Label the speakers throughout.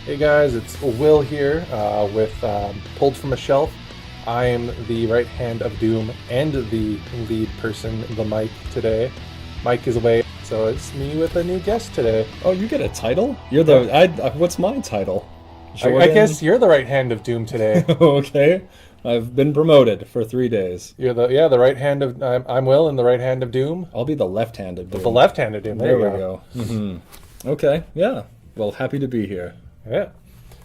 Speaker 1: Hey guys, it's Will here with Pulled from a Shelf. I am the right hand of Doom and the lead person, the Mike, today. Mike is away, so it's me with a new guest today.
Speaker 2: Oh, you get a title? You're the what's my title?
Speaker 1: I guess you're the right hand of Doom today.
Speaker 2: Okay, I've been promoted for 3 days.
Speaker 1: You're the right hand of I'm Will and the right hand of Doom.
Speaker 2: I'll be the left-handed Doom.
Speaker 1: The left hand of Doom. There
Speaker 2: we
Speaker 1: you
Speaker 2: go. Okay, yeah. Well, happy to be here.
Speaker 1: Yeah.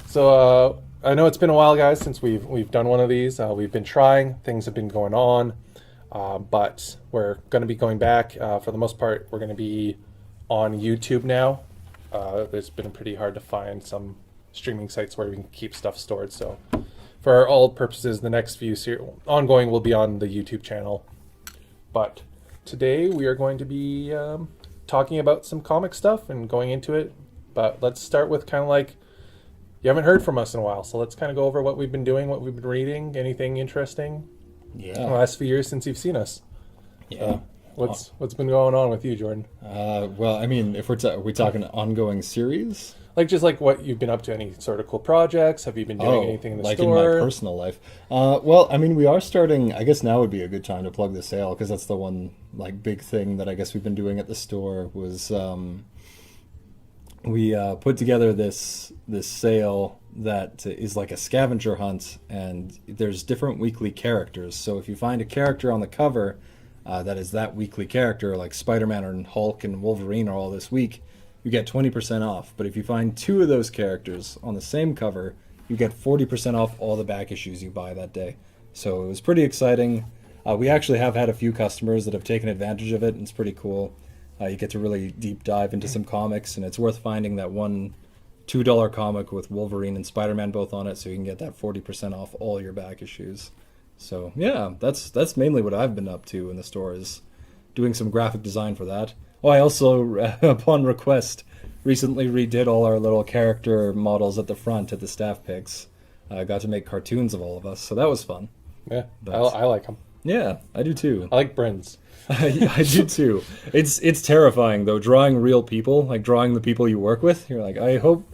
Speaker 1: So I know it's been a while, guys, since we've done one of these. We've been trying. Things have been going on, but we're going to be going back. For the most part, we're going to be on YouTube now. It's been pretty hard to find some streaming sites where we can keep stuff stored. So, for all purposes, the next few ongoing will be on the YouTube channel. But today we are going to be talking about some comic stuff and going into it. But let's start with kind of like, you haven't heard from us in a while, so let's kind of go over what we've been doing, what we've been reading, anything interesting in the last few years since you've seen us.
Speaker 2: Yeah.
Speaker 1: What's been going on with you, Jordan?
Speaker 2: Well, I mean, if are we talking ongoing series?
Speaker 1: Like just like what you've been up to, any sort of cool projects? Have you been doing anything in the
Speaker 2: like
Speaker 1: store?
Speaker 2: In my personal life? Well, I mean, we are starting. I guess now would be a good time to plug the sale because that's the one like big thing that I guess we've been doing at the store was we put together this sale that is like a scavenger hunt, and there's different weekly characters. So if you find a character on the cover that is that weekly character, like Spider-Man and Hulk and Wolverine are all this week, you get 20% off. But if you find two of those characters on the same cover, you get 40% off all the back issues you buy that day. So it was pretty exciting. We actually have had a few customers that have taken advantage of it, and it's pretty cool. You get to really deep dive into some comics, and it's worth finding that one $2 comic with Wolverine and Spider-Man both on it, so you can get that 40% off all your back issues. So yeah, that's mainly what I've been up to in the store, is doing some graphic design for that. Oh, I also, upon request, recently redid all our little character models at the front at the staff picks. I got to make cartoons of all of us, so that was fun.
Speaker 1: Yeah, I like them.
Speaker 2: Yeah, I do too.
Speaker 1: I like Brins.
Speaker 2: I do too. It's terrifying though, drawing real people, like drawing the people you work with. You're like, I hope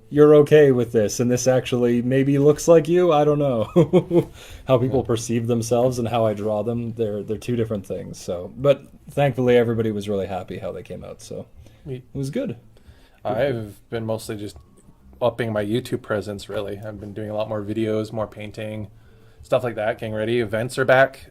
Speaker 2: you're okay with this, and this actually maybe looks like you. I don't know how people perceive themselves and how I draw them. They're two different things. So, but thankfully everybody was really happy how they came out. So it was good.
Speaker 1: I've been mostly just upping my YouTube presence. Really, I've been doing a lot more videos, more painting, stuff like that. Getting ready. Events are back.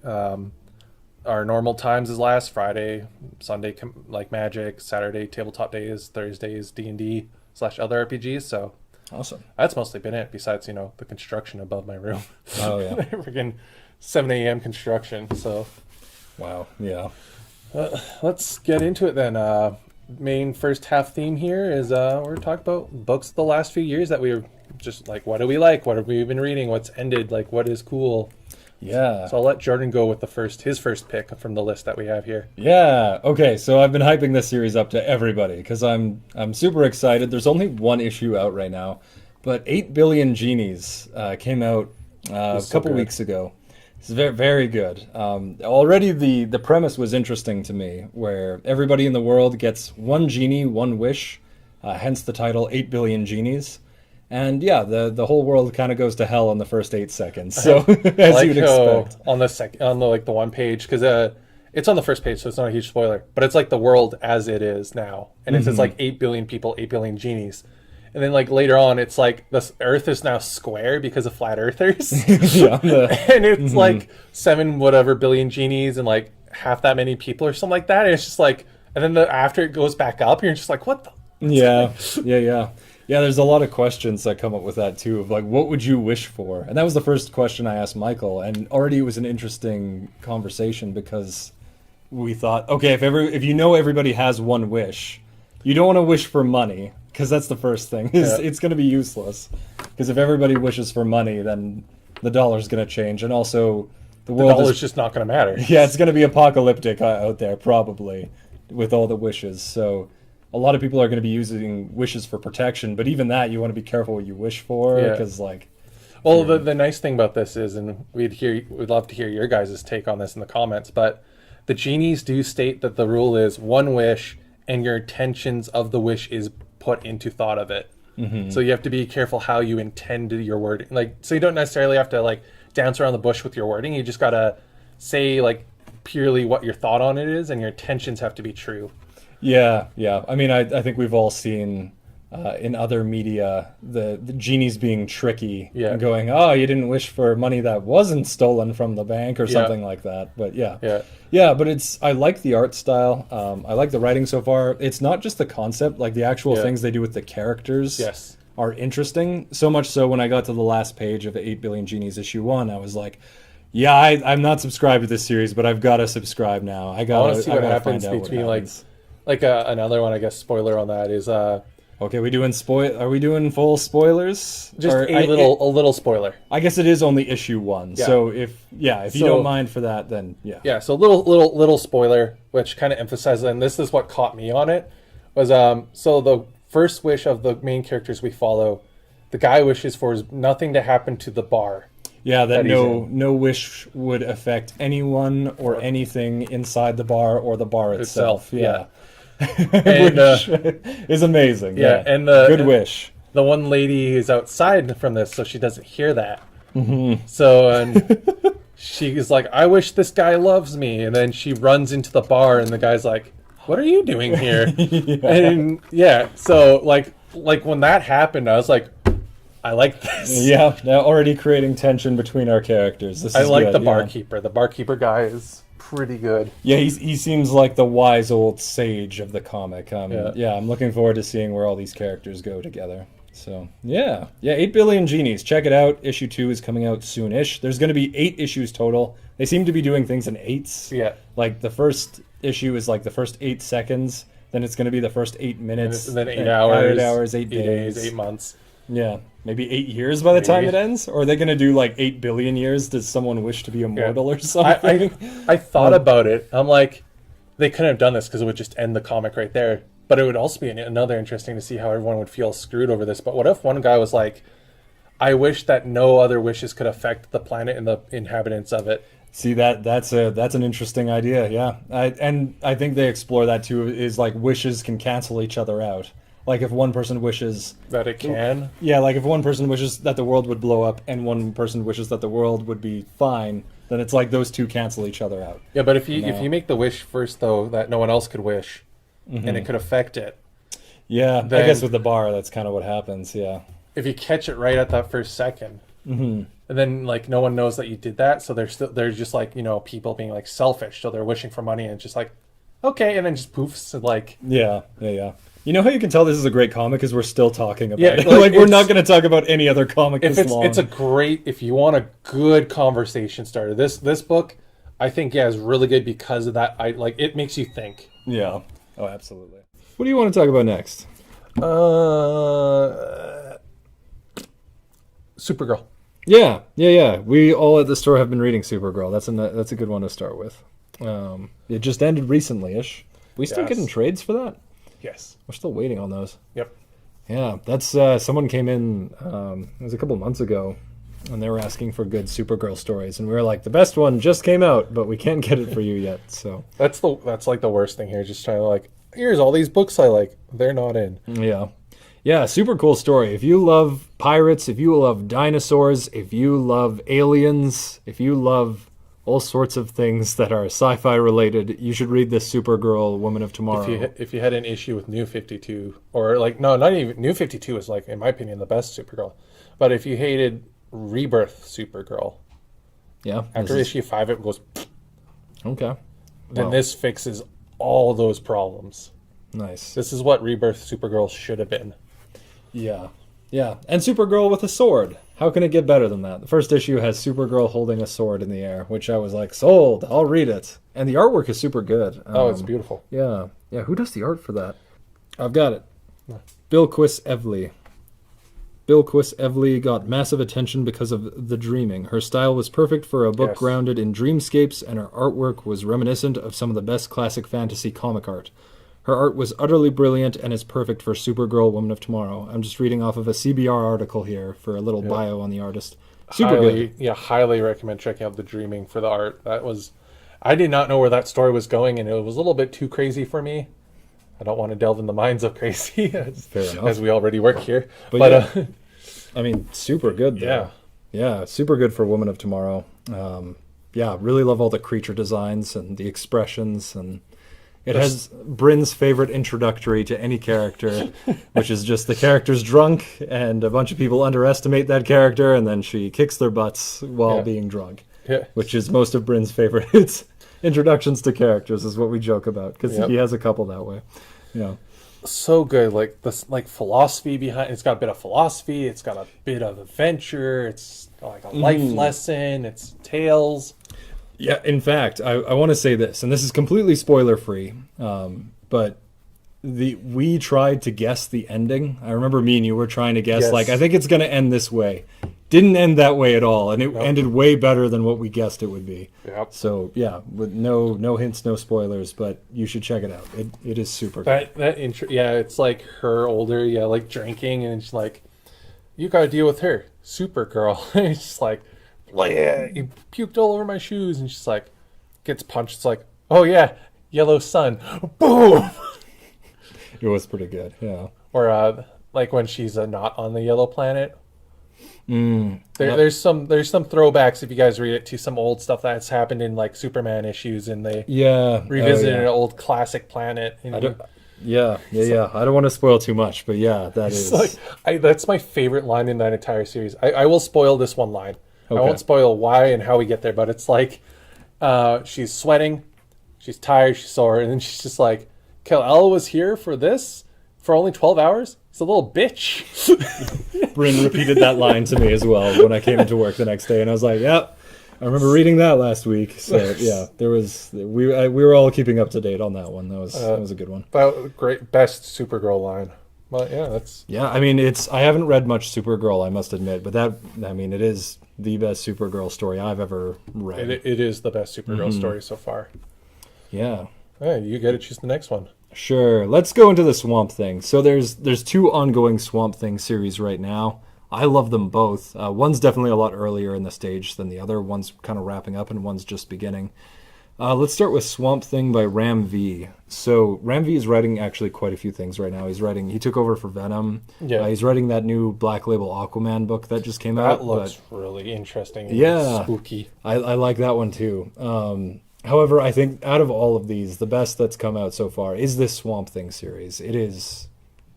Speaker 1: Our normal times is last Friday, Sunday like Magic, Saturday tabletop days, Thursdays D&D/other RPGs. So
Speaker 2: awesome.
Speaker 1: That's mostly been it. Besides, the construction above my room.
Speaker 2: Oh yeah,
Speaker 1: freaking 7 a.m. construction. So
Speaker 2: wow, yeah.
Speaker 1: Let's get into it then. Main first half theme here is we're talking about books the last few years that we were just like, what do we like? What have we been reading? What's ended? Like, what is cool?
Speaker 2: Yeah.
Speaker 1: So I'll let Jordan go with his first pick from the list that we have here.
Speaker 2: Yeah. Okay. So I've been hyping this series up to everybody because I'm super excited. There's only one issue out right now, but 8 Billion Genies came out a couple weeks ago. It's very, very good. Already the premise was interesting to me, where everybody in the world gets one genie, one wish, hence the title 8 Billion Genies. And yeah, the whole world kind of goes to hell in the first 8 seconds. So as
Speaker 1: like
Speaker 2: you'd expect,
Speaker 1: on the one page, because it's on the first page, so it's not a huge spoiler. But it's like the world as it is now, and it says like 8 billion people, 8 billion genies, and then like later on, it's like this Earth is now square because of flat earthers, and it's like 7 whatever billion genies and like half that many people or something like that. And it's just like, and then after it goes back up, you're just like, what the?
Speaker 2: Yeah, there's a lot of questions that come up with that too, of like, what would you wish for? And that was the first question I asked Michael, and already it was an interesting conversation because we thought, okay, if everybody has one wish, you don't want to wish for money, because that's the first thing. It's going to be useless. Because if everybody wishes for money, then the dollar's going to change, and also the
Speaker 1: dollar's just not going to matter.
Speaker 2: Yeah, it's going to be apocalyptic out there, probably, with all the wishes, so a lot of people are going to be using wishes for protection, but even that, you want to be careful what you wish for, because
Speaker 1: well, the nice thing about this is, and we'd love to hear your guys' take on this in the comments, but the genies do state that the rule is one wish, and your intentions of the wish is put into thought of it. So you have to be careful how you intend your wording. Like, so you don't necessarily have to like dance around the bush with your wording. You just gotta say like purely what your thought on it is, and your intentions have to be true.
Speaker 2: Yeah, yeah. I mean, I think we've all seen in other media the genies being tricky and going, oh, you didn't wish for money that wasn't stolen from the bank or something like that. But yeah, but I like the art style. I like the writing so far. It's not just the concept, like the actual things they do with the characters are interesting. So much so when I got to the last page of 8 Billion Genies issue 1, I was like, yeah, I'm not subscribed to this series, but I've got to subscribe now. I
Speaker 1: want to see what happens between another one, I guess, spoiler on that is
Speaker 2: okay, are we doing full spoilers?
Speaker 1: Just a little spoiler.
Speaker 2: I guess it is only issue 1. Yeah. So if you don't mind for that, then yeah.
Speaker 1: Yeah, so little spoiler, which kind of emphasizes, and this is what caught me on it, was so the first wish of the main characters we follow, the guy wishes for is nothing to happen to the bar.
Speaker 2: Yeah, that no wish would affect anyone or anything inside the bar or the bar itself. Yeah.
Speaker 1: And,
Speaker 2: which is amazing. Yeah,
Speaker 1: and
Speaker 2: good wish.
Speaker 1: The one lady is outside from this, so she doesn't hear that. So she's like, I wish this guy loves me. And then she runs into the bar, and the guy's like, what are you doing here? And so like when that happened, I was like, I like this.
Speaker 2: Yeah, now already creating tension between our characters.
Speaker 1: I like the barkeeper. The barkeeper guy is pretty good.
Speaker 2: Yeah, he seems like the wise old sage of the comic. I'm looking forward to seeing where all these characters go together. So, yeah, 8 Billion Genies. Check it out. Issue 2 is coming out soon-ish. There's going to be 8 issues total. They seem to be doing things in 8s.
Speaker 1: Yeah.
Speaker 2: Like, the first issue is like the first 8 seconds. Then it's going to be the first 8 minutes.
Speaker 1: And then 8 hours.
Speaker 2: 8 hours, 8 days.
Speaker 1: 8 months.
Speaker 2: Yeah. Maybe 8 years by the time it ends? Or are they going to do like 8 billion years? Does someone wish to be immortal or something?
Speaker 1: I thought about it. I'm like, they couldn't have done this because it would just end the comic right there. But it would also be another interesting to see how everyone would feel screwed over this. But what if one guy was like, I wish that no other wishes could affect the planet and the inhabitants of it.
Speaker 2: See, that's an interesting idea, yeah. I think they explore that too, is like wishes can cancel each other out. Like if one person wishes
Speaker 1: that it can.
Speaker 2: Yeah, like if one person wishes that the world would blow up and one person wishes that the world would be fine, then it's like those two cancel each other out.
Speaker 1: Yeah, but if you make the wish first though that no one else could wish, and it could affect it.
Speaker 2: Yeah, I guess with the bar that's kind of what happens, yeah.
Speaker 1: If you catch it right at that first second. And then like no one knows that you did that, so they're just like, you know, people being like selfish, so they're wishing for money and it's just like, okay, and then just poofs and like
Speaker 2: yeah. You know how you can tell this is a great comic is we're still talking about it. Like we're not going to talk about any other comic this long.
Speaker 1: It's a great, if you want a good conversation starter. This book, I think, is really good because of that. It makes you think.
Speaker 2: Yeah. Oh, absolutely. What do you want to talk about next?
Speaker 1: Supergirl.
Speaker 2: Yeah. We all at the store have been reading Supergirl. That's a good one to start with. It just ended recently-ish. We still getting trades for that?
Speaker 1: Yes.
Speaker 2: We're still waiting on those.
Speaker 1: Yep.
Speaker 2: Yeah, that's someone came in, it was a couple months ago, and they were asking for good Supergirl stories, and we were like, the best one just came out, but we can't get it for you yet, so.
Speaker 1: That's like the worst thing here, just trying to like, here's all these books I like. They're not in.
Speaker 2: Yeah, super cool story. If you love pirates, if you love dinosaurs, if you love aliens, if you love all sorts of things that are sci-fi related, you should read this Supergirl Woman of Tomorrow.
Speaker 1: If you had an issue with New 52, or like, no, not even, New 52 is like, in my opinion, the best Supergirl. But if you hated Rebirth Supergirl, after issue 5 it goes,
Speaker 2: okay.
Speaker 1: Then this fixes all those problems.
Speaker 2: Nice.
Speaker 1: This is what Rebirth Supergirl should have been.
Speaker 2: Yeah. And Supergirl with a sword. How can it get better than that? The first issue has Supergirl holding a sword in the air, which I was like, sold, I'll read it. And the artwork is super good.
Speaker 1: It's beautiful.
Speaker 2: Yeah, who does the art for that? I've got it. Bill Evely. Bill Evely got massive attention because of The Dreaming. Her style was perfect for a book grounded in dreamscapes, and her artwork was reminiscent of some of the best classic fantasy comic art. Her art was utterly brilliant and is perfect for Supergirl Woman of Tomorrow. I'm just reading off of a CBR article here for a little bio on the artist. Super good.
Speaker 1: Yeah, highly recommend checking out The Dreaming for the art. I did not know where that story was going, and it was a little bit too crazy for me. I don't want to delve in the minds of crazy
Speaker 2: Fair enough.
Speaker 1: as we already work here.
Speaker 2: But
Speaker 1: But,
Speaker 2: yeah. I mean, super good though. Yeah, super good for Woman of Tomorrow. Yeah, really love all the creature designs and the expressions, and it has Bryn's favorite introductory to any character, which is just the character's drunk and a bunch of people underestimate that character, and then she kicks their butts while being drunk, which is most of Bryn's favorite introductions to characters, is what we joke about, because he has a couple that way. Yeah.
Speaker 1: So good, like this, like philosophy behind. It's got a bit of philosophy. It's got a bit of adventure. It's like a life lesson. It's tales.
Speaker 2: Yeah, in fact, I want to say this, and this is completely spoiler free, but we tried to guess the ending. I remember me and you were trying to guess, like, I think it's going to end this way. Didn't end that way at all, and it ended way better than what we guessed it would be.
Speaker 1: Yep.
Speaker 2: So yeah, with no hints, no spoilers, but you should check it out. It is super good.
Speaker 1: It's like her older, like drinking, and she's like, you got to deal with her, Supergirl. And it's just like, you puked all over my shoes, and she's like, gets punched. It's like, oh yeah, yellow sun, boom.
Speaker 2: It was pretty good, yeah.
Speaker 1: Or like when she's not on the yellow planet. There's some throwbacks, if you guys read it, to some old stuff that's happened in like Superman issues, and they revisited an old classic planet.
Speaker 2: I don't want to spoil too much, but yeah, that is
Speaker 1: like that's my favorite line in that entire series. I will spoil this one line.
Speaker 2: Okay.
Speaker 1: I won't spoil why and how we get there, but it's like she's sweating, she's tired, she's sore, and then she's just like, Kal-El was here for this for only 12 hours? He's a little bitch.
Speaker 2: Bryn repeated that line to me as well when I came into work the next day, and I was like, "Yep, I remember reading that last week." So yeah, we were all keeping up to date on that one. That was a good one.
Speaker 1: Great, best Supergirl line. Well, yeah,
Speaker 2: I mean, I haven't read much Supergirl, I must admit, but it is the best Supergirl story I've ever read.
Speaker 1: It is the best Supergirl story so far.
Speaker 2: Yeah.
Speaker 1: Hey, you get to choose the next one.
Speaker 2: Sure. Let's go into the Swamp Thing. So there's two ongoing Swamp Thing series right now. I love them both. One's definitely a lot earlier in the stage than the other. One's kind of wrapping up and one's just beginning. Let's start with Swamp Thing by Ram V. So Ram V is writing actually quite a few things right now. He took over for Venom. Yeah. He's writing that new Black Label Aquaman book that just came out.
Speaker 1: That looks really interesting and spooky.
Speaker 2: I like that one too. However, I think out of all of these, the best that's come out so far is this Swamp Thing series. It is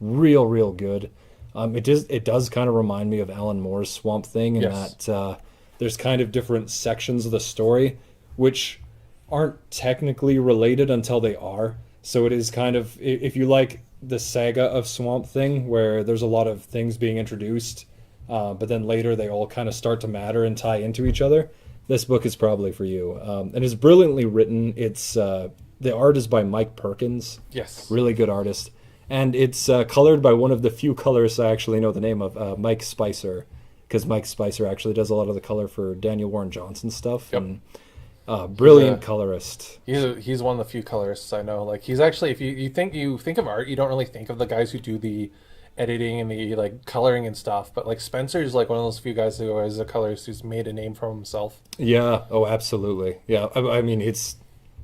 Speaker 2: real good. It does kind of remind me of Alan Moore's Swamp Thing in that there's kind of different sections of the story which aren't technically related until they are. So it is kind of, if you like the saga of Swamp Thing, where there's a lot of things being introduced, but then later they all kind of start to matter and tie into each other, this book is probably for you. And it's brilliantly written. It's the art is by Mike Perkins.
Speaker 1: Yes.
Speaker 2: Really good artist. And it's colored by one of the few colorists I actually know the name of, Mike Spicer, because Mike Spicer actually does a lot of the color for Daniel Warren Johnson stuff. Yep. And brilliant colorist.
Speaker 1: He's one of the few colorists I know. Like, he's actually, if you think of art, you don't really think of the guys who do the editing and the like coloring and stuff, but like Spencer's like one of those few guys who is a colorist who's made a name for himself.
Speaker 2: Yeah. Oh, absolutely. Yeah. I mean,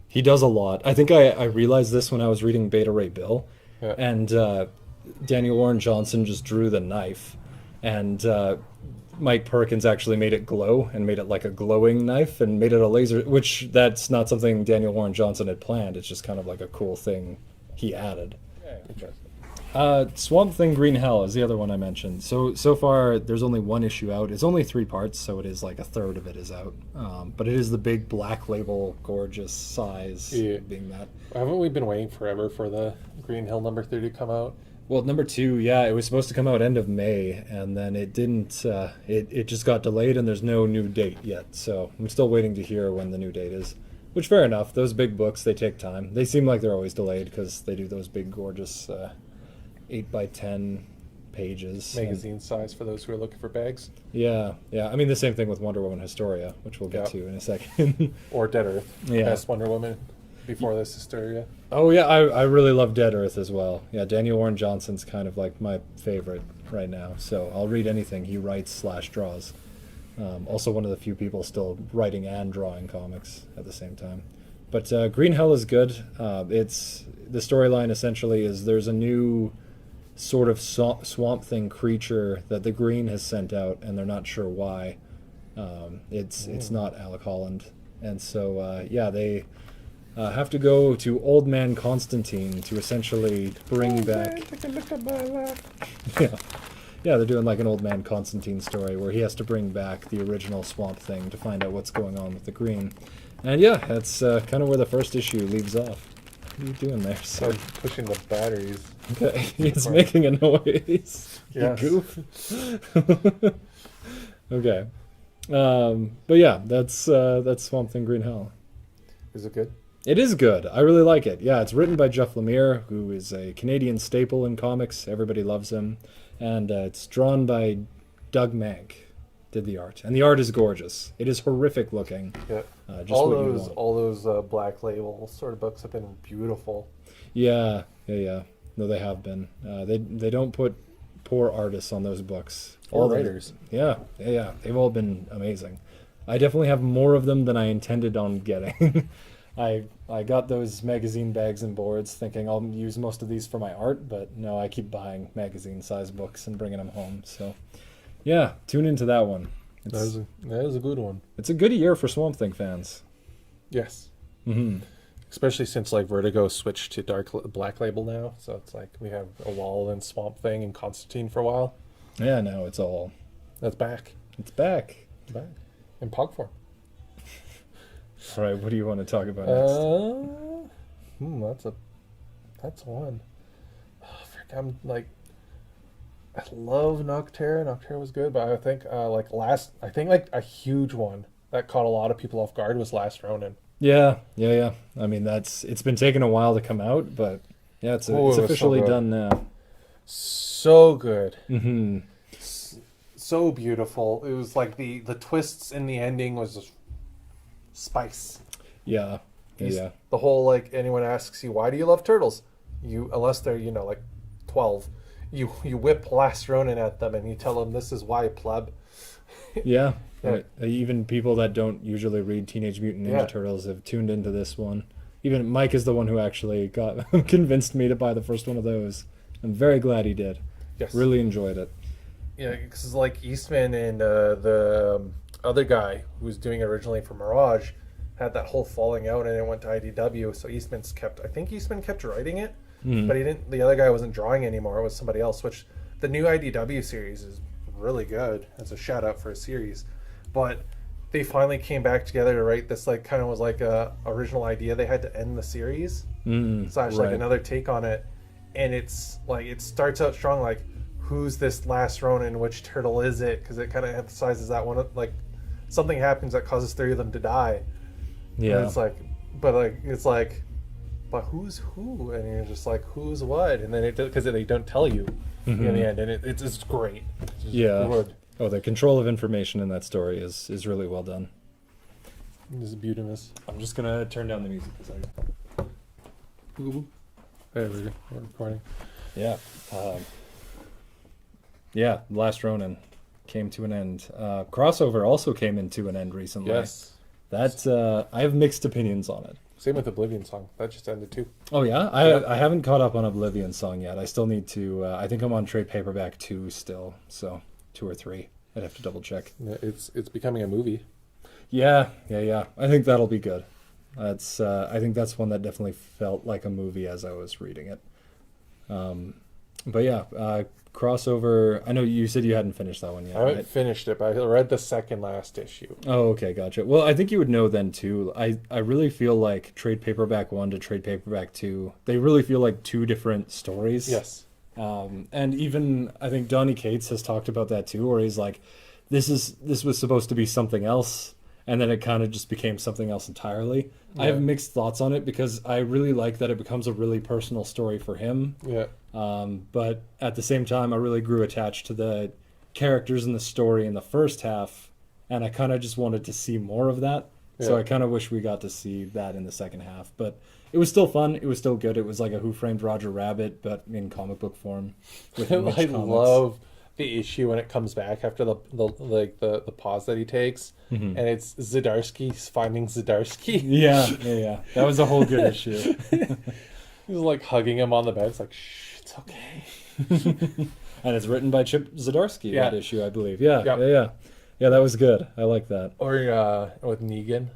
Speaker 2: he does a lot. I think I realized this when I was reading Beta Ray Bill, and Daniel Warren Johnson just drew the knife, and Mike Perkins actually made it glow and made it like a glowing knife and made it a laser, which that's not something Daniel Warren Johnson had planned. It's just kind of like a cool thing he added.
Speaker 1: Yeah, interesting.
Speaker 2: Swamp Thing Green Hell is the other one I mentioned. So far, there's only one issue out. It's only 3 parts, so it is like a third of it is out. But it is the big Black Label, gorgeous size being that.
Speaker 1: Haven't we been waiting forever for the Green Hill number 3 to come out?
Speaker 2: Well, number 2, yeah, it was supposed to come out end of May, and then it didn't. It just got delayed, and there's no new date yet. So I'm still waiting to hear when the new date is. Which, fair enough. Those big books, they take time. They seem like they're always delayed because they do those big, gorgeous 8x10 pages.
Speaker 1: Magazine size for those who are looking for bags.
Speaker 2: Yeah. I mean, the same thing with Wonder Woman Historia, which we'll get to in a second.
Speaker 1: Or Dead Earth.
Speaker 2: Yeah.
Speaker 1: Best Wonder Woman before this Historia.
Speaker 2: Oh, yeah, I really love Dead Earth as well. Yeah, Daniel Warren Johnson's kind of like my favorite right now, so I'll read anything he writes/draws. Also one of the few people still writing and drawing comics at the same time. But Green Hell is good. It's the storyline essentially is there's a new sort of swamp thing creature that the Green has sent out, and they're not sure why. It's not Alec Holland, and so yeah, they have to go to Old Man Constantine to essentially bring back.
Speaker 1: Take a look at my life.
Speaker 2: Yeah, yeah, they're doing like an Old Man Constantine story where he has to bring back the original Swamp Thing to find out what's going on with the Green. And yeah, that's kind of where the first issue leaves off. What are you doing there, sir?
Speaker 1: I'm pushing the batteries.
Speaker 2: Okay, it's making a noise.
Speaker 1: Yes.
Speaker 2: You goof. Okay. But yeah, that's Swamp Thing Green Hell.
Speaker 1: Is it good?
Speaker 2: It is good. I really like it. Yeah, it's written by Jeff Lemire, who is a Canadian staple in comics. Everybody loves him. And it's drawn by Doug Mank, did the art. And the art is gorgeous. It is horrific looking.
Speaker 1: Yeah.
Speaker 2: Just
Speaker 1: all
Speaker 2: what you
Speaker 1: those
Speaker 2: want.
Speaker 1: all those Black Label sort of books have been beautiful.
Speaker 2: Yeah. No, they have been. They don't put poor artists on those books.
Speaker 1: Or
Speaker 2: the-
Speaker 1: writers.
Speaker 2: Yeah. They've all been amazing. I definitely have more of them than I intended on getting. I got those magazine bags and boards thinking I'll use most of these for my art, but no, I keep buying magazine-sized books and bringing them home. So, yeah, tune into that one.
Speaker 1: That is a good one.
Speaker 2: It's a good year for Swamp Thing fans.
Speaker 1: Yes.
Speaker 2: Mm-hmm.
Speaker 1: Especially since like Vertigo switched to Black Label now, so it's like we have a Wall and Swamp Thing and Constantine for a while.
Speaker 2: Yeah, now it's all.
Speaker 1: That's back.
Speaker 2: It's back.
Speaker 1: Back. In Pog form.
Speaker 2: All right, what do you want to talk about next?
Speaker 1: That's one. Oh, frick, I'm like, I love Nocterra. Nocterra was good, but I think like a huge one that caught a lot of people off guard was Last Ronin.
Speaker 2: Yeah. I mean, it's been taking a while to come out, but yeah, it's
Speaker 1: it was so
Speaker 2: officially
Speaker 1: good.
Speaker 2: done now.
Speaker 1: So good.
Speaker 2: Mm-hmm.
Speaker 1: So beautiful. It was like the twists in the ending was just spice.
Speaker 2: Yeah.
Speaker 1: The whole like anyone asks you why do you love turtles, unless they're like 12, you whip Last Ronin at them and you tell them this is why, pleb.
Speaker 2: Yeah.
Speaker 1: Yeah.
Speaker 2: Even people that don't usually read Teenage Mutant Ninja
Speaker 1: Yeah.
Speaker 2: Turtles have tuned into this one. Even Mike is the one who actually got convinced me to buy the first one of those. I'm very glad he did.
Speaker 1: Yes.
Speaker 2: Really enjoyed it.
Speaker 1: Yeah, because like Eastman and the other guy who was doing it originally for Mirage had that whole falling out and it went to IDW. So Eastman kept writing it, but he didn't. The other guy wasn't drawing anymore. It was somebody else. Which the new IDW series is really good. As a shout out for a series, but they finally came back together to write this. Like kind of was like a original idea. They had to end the series slash like
Speaker 2: right.
Speaker 1: another take on it, and it's like it starts out strong like. Who's this Last Ronin? Which turtle is it? Because it kind of emphasizes that one. Like something happens that causes 3 of them to die.
Speaker 2: Yeah.
Speaker 1: And it's like, but who's who? And you're just like, who's what? And then because they don't tell you in the end, and it's great. It's just
Speaker 2: Yeah.
Speaker 1: good.
Speaker 2: Oh, the control of information in that story is really well done.
Speaker 1: This is beautiful.
Speaker 2: I'm just gonna turn down the music a second.
Speaker 1: There we go. We're recording.
Speaker 2: Yeah. Yeah, Last Ronin came to an end. Crossover also came into an end recently.
Speaker 1: Yes.
Speaker 2: That I have mixed opinions on it.
Speaker 1: Same with Oblivion Song. That just ended too.
Speaker 2: Oh yeah, I haven't caught up on Oblivion Song yet. I still need to. I think I'm on trade paperback 2 still, so 2 or 3. I'd have to double check.
Speaker 1: Yeah, it's becoming a movie.
Speaker 2: Yeah. I think that'll be good. That's. I think that's one that definitely felt like a movie as I was reading it. But yeah, crossover. I know you said you hadn't finished that one yet.
Speaker 1: I haven't
Speaker 2: Right?
Speaker 1: finished it, but I read the second last issue.
Speaker 2: Oh, okay, gotcha. Well, I think you would know then too. I really feel like trade paperback 1 to trade paperback 2, they really feel like 2 different stories.
Speaker 1: Yes.
Speaker 2: And even I think Donny Cates has talked about that too, where he's like, this was supposed to be something else, and then it kind of just became something else entirely. I have mixed thoughts on it because I really like that it becomes a really personal story for him.
Speaker 1: Yeah.
Speaker 2: But at the same time, I really grew attached to the characters in the story in the first half, and I kind of just wanted to see more of that. So
Speaker 1: Yeah.
Speaker 2: I kind of wish we got to see that in the second half. But it was still fun. It was still good. It was like a Who Framed Roger Rabbit, but in comic book form. With Image
Speaker 1: I
Speaker 2: Comics.
Speaker 1: love the issue when it comes back after the pause that he takes,
Speaker 2: Mhm.
Speaker 1: and it's Zdarsky finding Zdarsky.
Speaker 2: Yeah. That was a whole good issue.
Speaker 1: He's like hugging him on the bed. It's like, shh, it's okay.
Speaker 2: And it's written by Chip Zdarsky,
Speaker 1: Yeah.
Speaker 2: that issue, I believe. Yeah,
Speaker 1: Yep.
Speaker 2: yeah. Yeah, that was good. I like that.
Speaker 1: Or with Negan.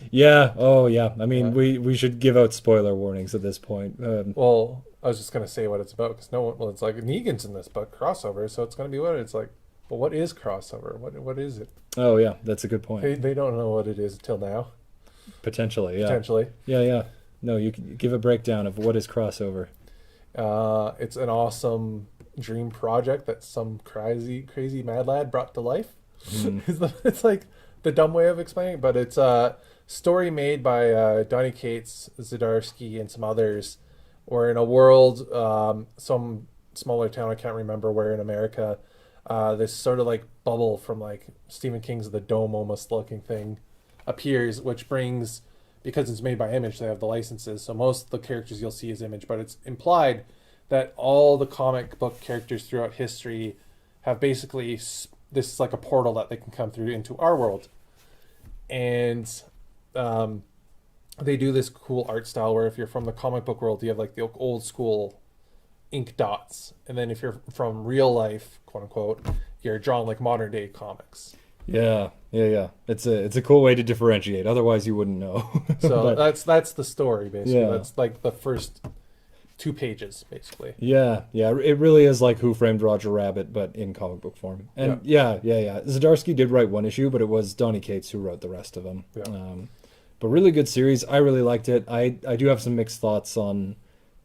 Speaker 2: Yeah. Oh, yeah. I mean,
Speaker 1: Yeah.
Speaker 2: we should give out spoiler warnings at this point.
Speaker 1: Well, I was just gonna say what it's about because no one. Well, it's like Negan's in this, but crossover. So it's gonna be what it's like. Well, what is crossover? What is it?
Speaker 2: Oh, yeah. That's a good point.
Speaker 1: They don't know what it is until now.
Speaker 2: Potentially, yeah.
Speaker 1: Potentially.
Speaker 2: Yeah. No, you can give a breakdown of what is crossover.
Speaker 1: It's an awesome dream project that some crazy mad lad brought to life. It's like the dumb way of explaining it, but it's a story made by Donny Cates, Zdarsky, and some others. Or in a world, some smaller town, I can't remember where in America, this sort of like bubble from like Stephen King's The Dome almost looking thing appears, which brings, because it's made by Image, they have the licenses, so most of the characters you'll see is Image, but it's implied that all the comic book characters throughout history have basically this is like a portal that they can come through into our world. And they do this cool art style where if you're from the comic book world, you have like the old school ink dots, and then if you're from real life, quote unquote, you're drawing like modern day comics.
Speaker 2: Yeah. It's a cool way to differentiate. Otherwise, you wouldn't know.
Speaker 1: So
Speaker 2: But-
Speaker 1: that's the story basically.
Speaker 2: Yeah.
Speaker 1: That's like the first 2 pages basically.
Speaker 2: Yeah. It really is like Who Framed Roger Rabbit, but in comic book form. And yeah. Zdarsky did write one issue, but it was Donny Cates who wrote the rest of them.
Speaker 1: Yeah.
Speaker 2: But really good series. I really liked it. I do have some mixed thoughts on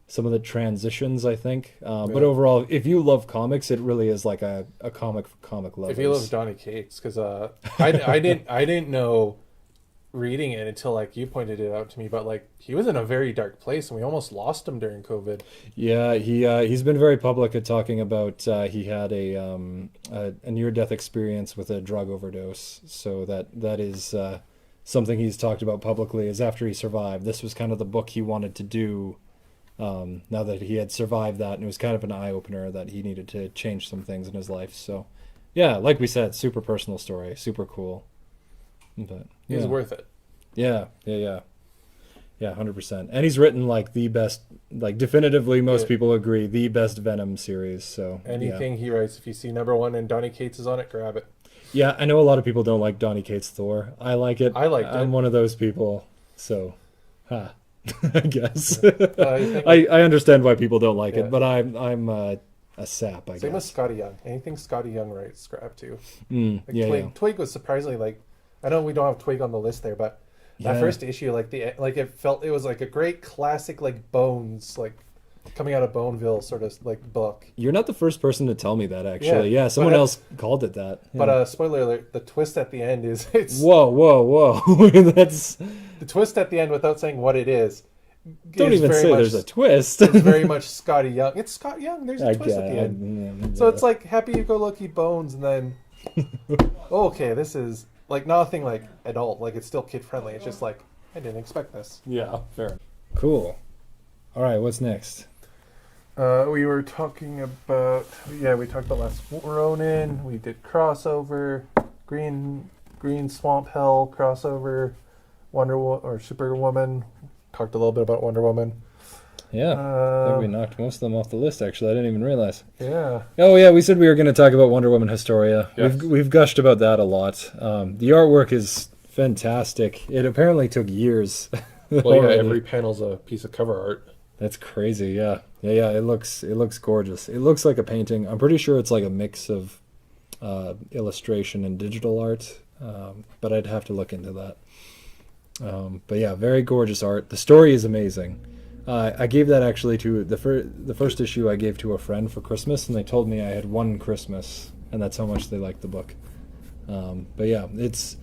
Speaker 2: some of the transitions, I think. But overall, if you love comics, it really is like a comic for comic lovers.
Speaker 1: If you love Donny Cates, because I didn't know reading it until like you pointed it out to me, but like he was in a very dark place and we almost lost him during COVID.
Speaker 2: Yeah, he's been very public at talking about he had a near-death experience with a drug overdose. So that is something he's talked about publicly, is after he survived. This was kind of the book he wanted to do now that he had survived that, and it was kind of an eye-opener that he needed to change some things in his life. So yeah, like we said, super personal story, super cool. But yeah.
Speaker 1: He's worth it.
Speaker 2: Yeah, 100%. And he's written like the best, like definitively most people agree, the best Venom series. So
Speaker 1: anything he writes, if you see #1 and Donny Cates is on it, grab it.
Speaker 2: Yeah, I know a lot of people don't like Donny Cates' Thor. I like it.
Speaker 1: I liked it.
Speaker 2: I'm one of those people. So, I guess.
Speaker 1: think-
Speaker 2: I understand why people don't like
Speaker 1: Yeah.
Speaker 2: it, but I'm a sap, I
Speaker 1: Same with
Speaker 2: guess.
Speaker 1: Scotty Young. Anything Scotty Young writes, grab too.
Speaker 2: Mm,
Speaker 1: Like
Speaker 2: yeah.
Speaker 1: Twig was surprisingly like, I know we don't have Twig on the list there, but that
Speaker 2: Yeah.
Speaker 1: first issue, like it was like a great classic like Bones, like coming out of Boneville sort of like book.
Speaker 2: You're not the first person to tell me that, actually. Yeah, someone
Speaker 1: but,
Speaker 2: else called it that. Yeah.
Speaker 1: But spoiler alert: the twist at the end is it's
Speaker 2: Whoa. That's...
Speaker 1: the twist at the end without saying what it is.
Speaker 2: Don't
Speaker 1: is
Speaker 2: even
Speaker 1: very
Speaker 2: say
Speaker 1: much-
Speaker 2: there's a twist.
Speaker 1: It's very much Scotty Young. It's Scott Young. There's a twist at the end. So it's like happy-go-lucky Bones, and then okay, this is like nothing like adult. Like it's still kid-friendly. It's just like I didn't expect this.
Speaker 2: Yeah, fair. Cool. All right, what's next?
Speaker 1: We were talking about we talked about Last Ronin. We did crossover, Green Swamp Hell crossover, or Superwoman. Talked a little bit about Wonder Woman.
Speaker 2: Yeah, I think we knocked most of them off the list, actually. I didn't even realize.
Speaker 1: Yeah.
Speaker 2: Oh, yeah, we said we were going to talk about Wonder Woman Historia.
Speaker 1: Yes.
Speaker 2: We've gushed about that a lot. The artwork is fantastic. It apparently took years.
Speaker 1: Well, yeah,
Speaker 2: already.
Speaker 1: every panel's a piece of cover art.
Speaker 2: That's crazy, yeah. Yeah, it looks gorgeous. It looks like a painting. I'm pretty sure it's like a mix of illustration and digital art, but I'd have to look into that. But yeah, very gorgeous art. The story is amazing. I gave that actually to the first issue I gave to a friend for Christmas, and they told me I had one Christmas, and that's how much they liked the book. But yeah, it's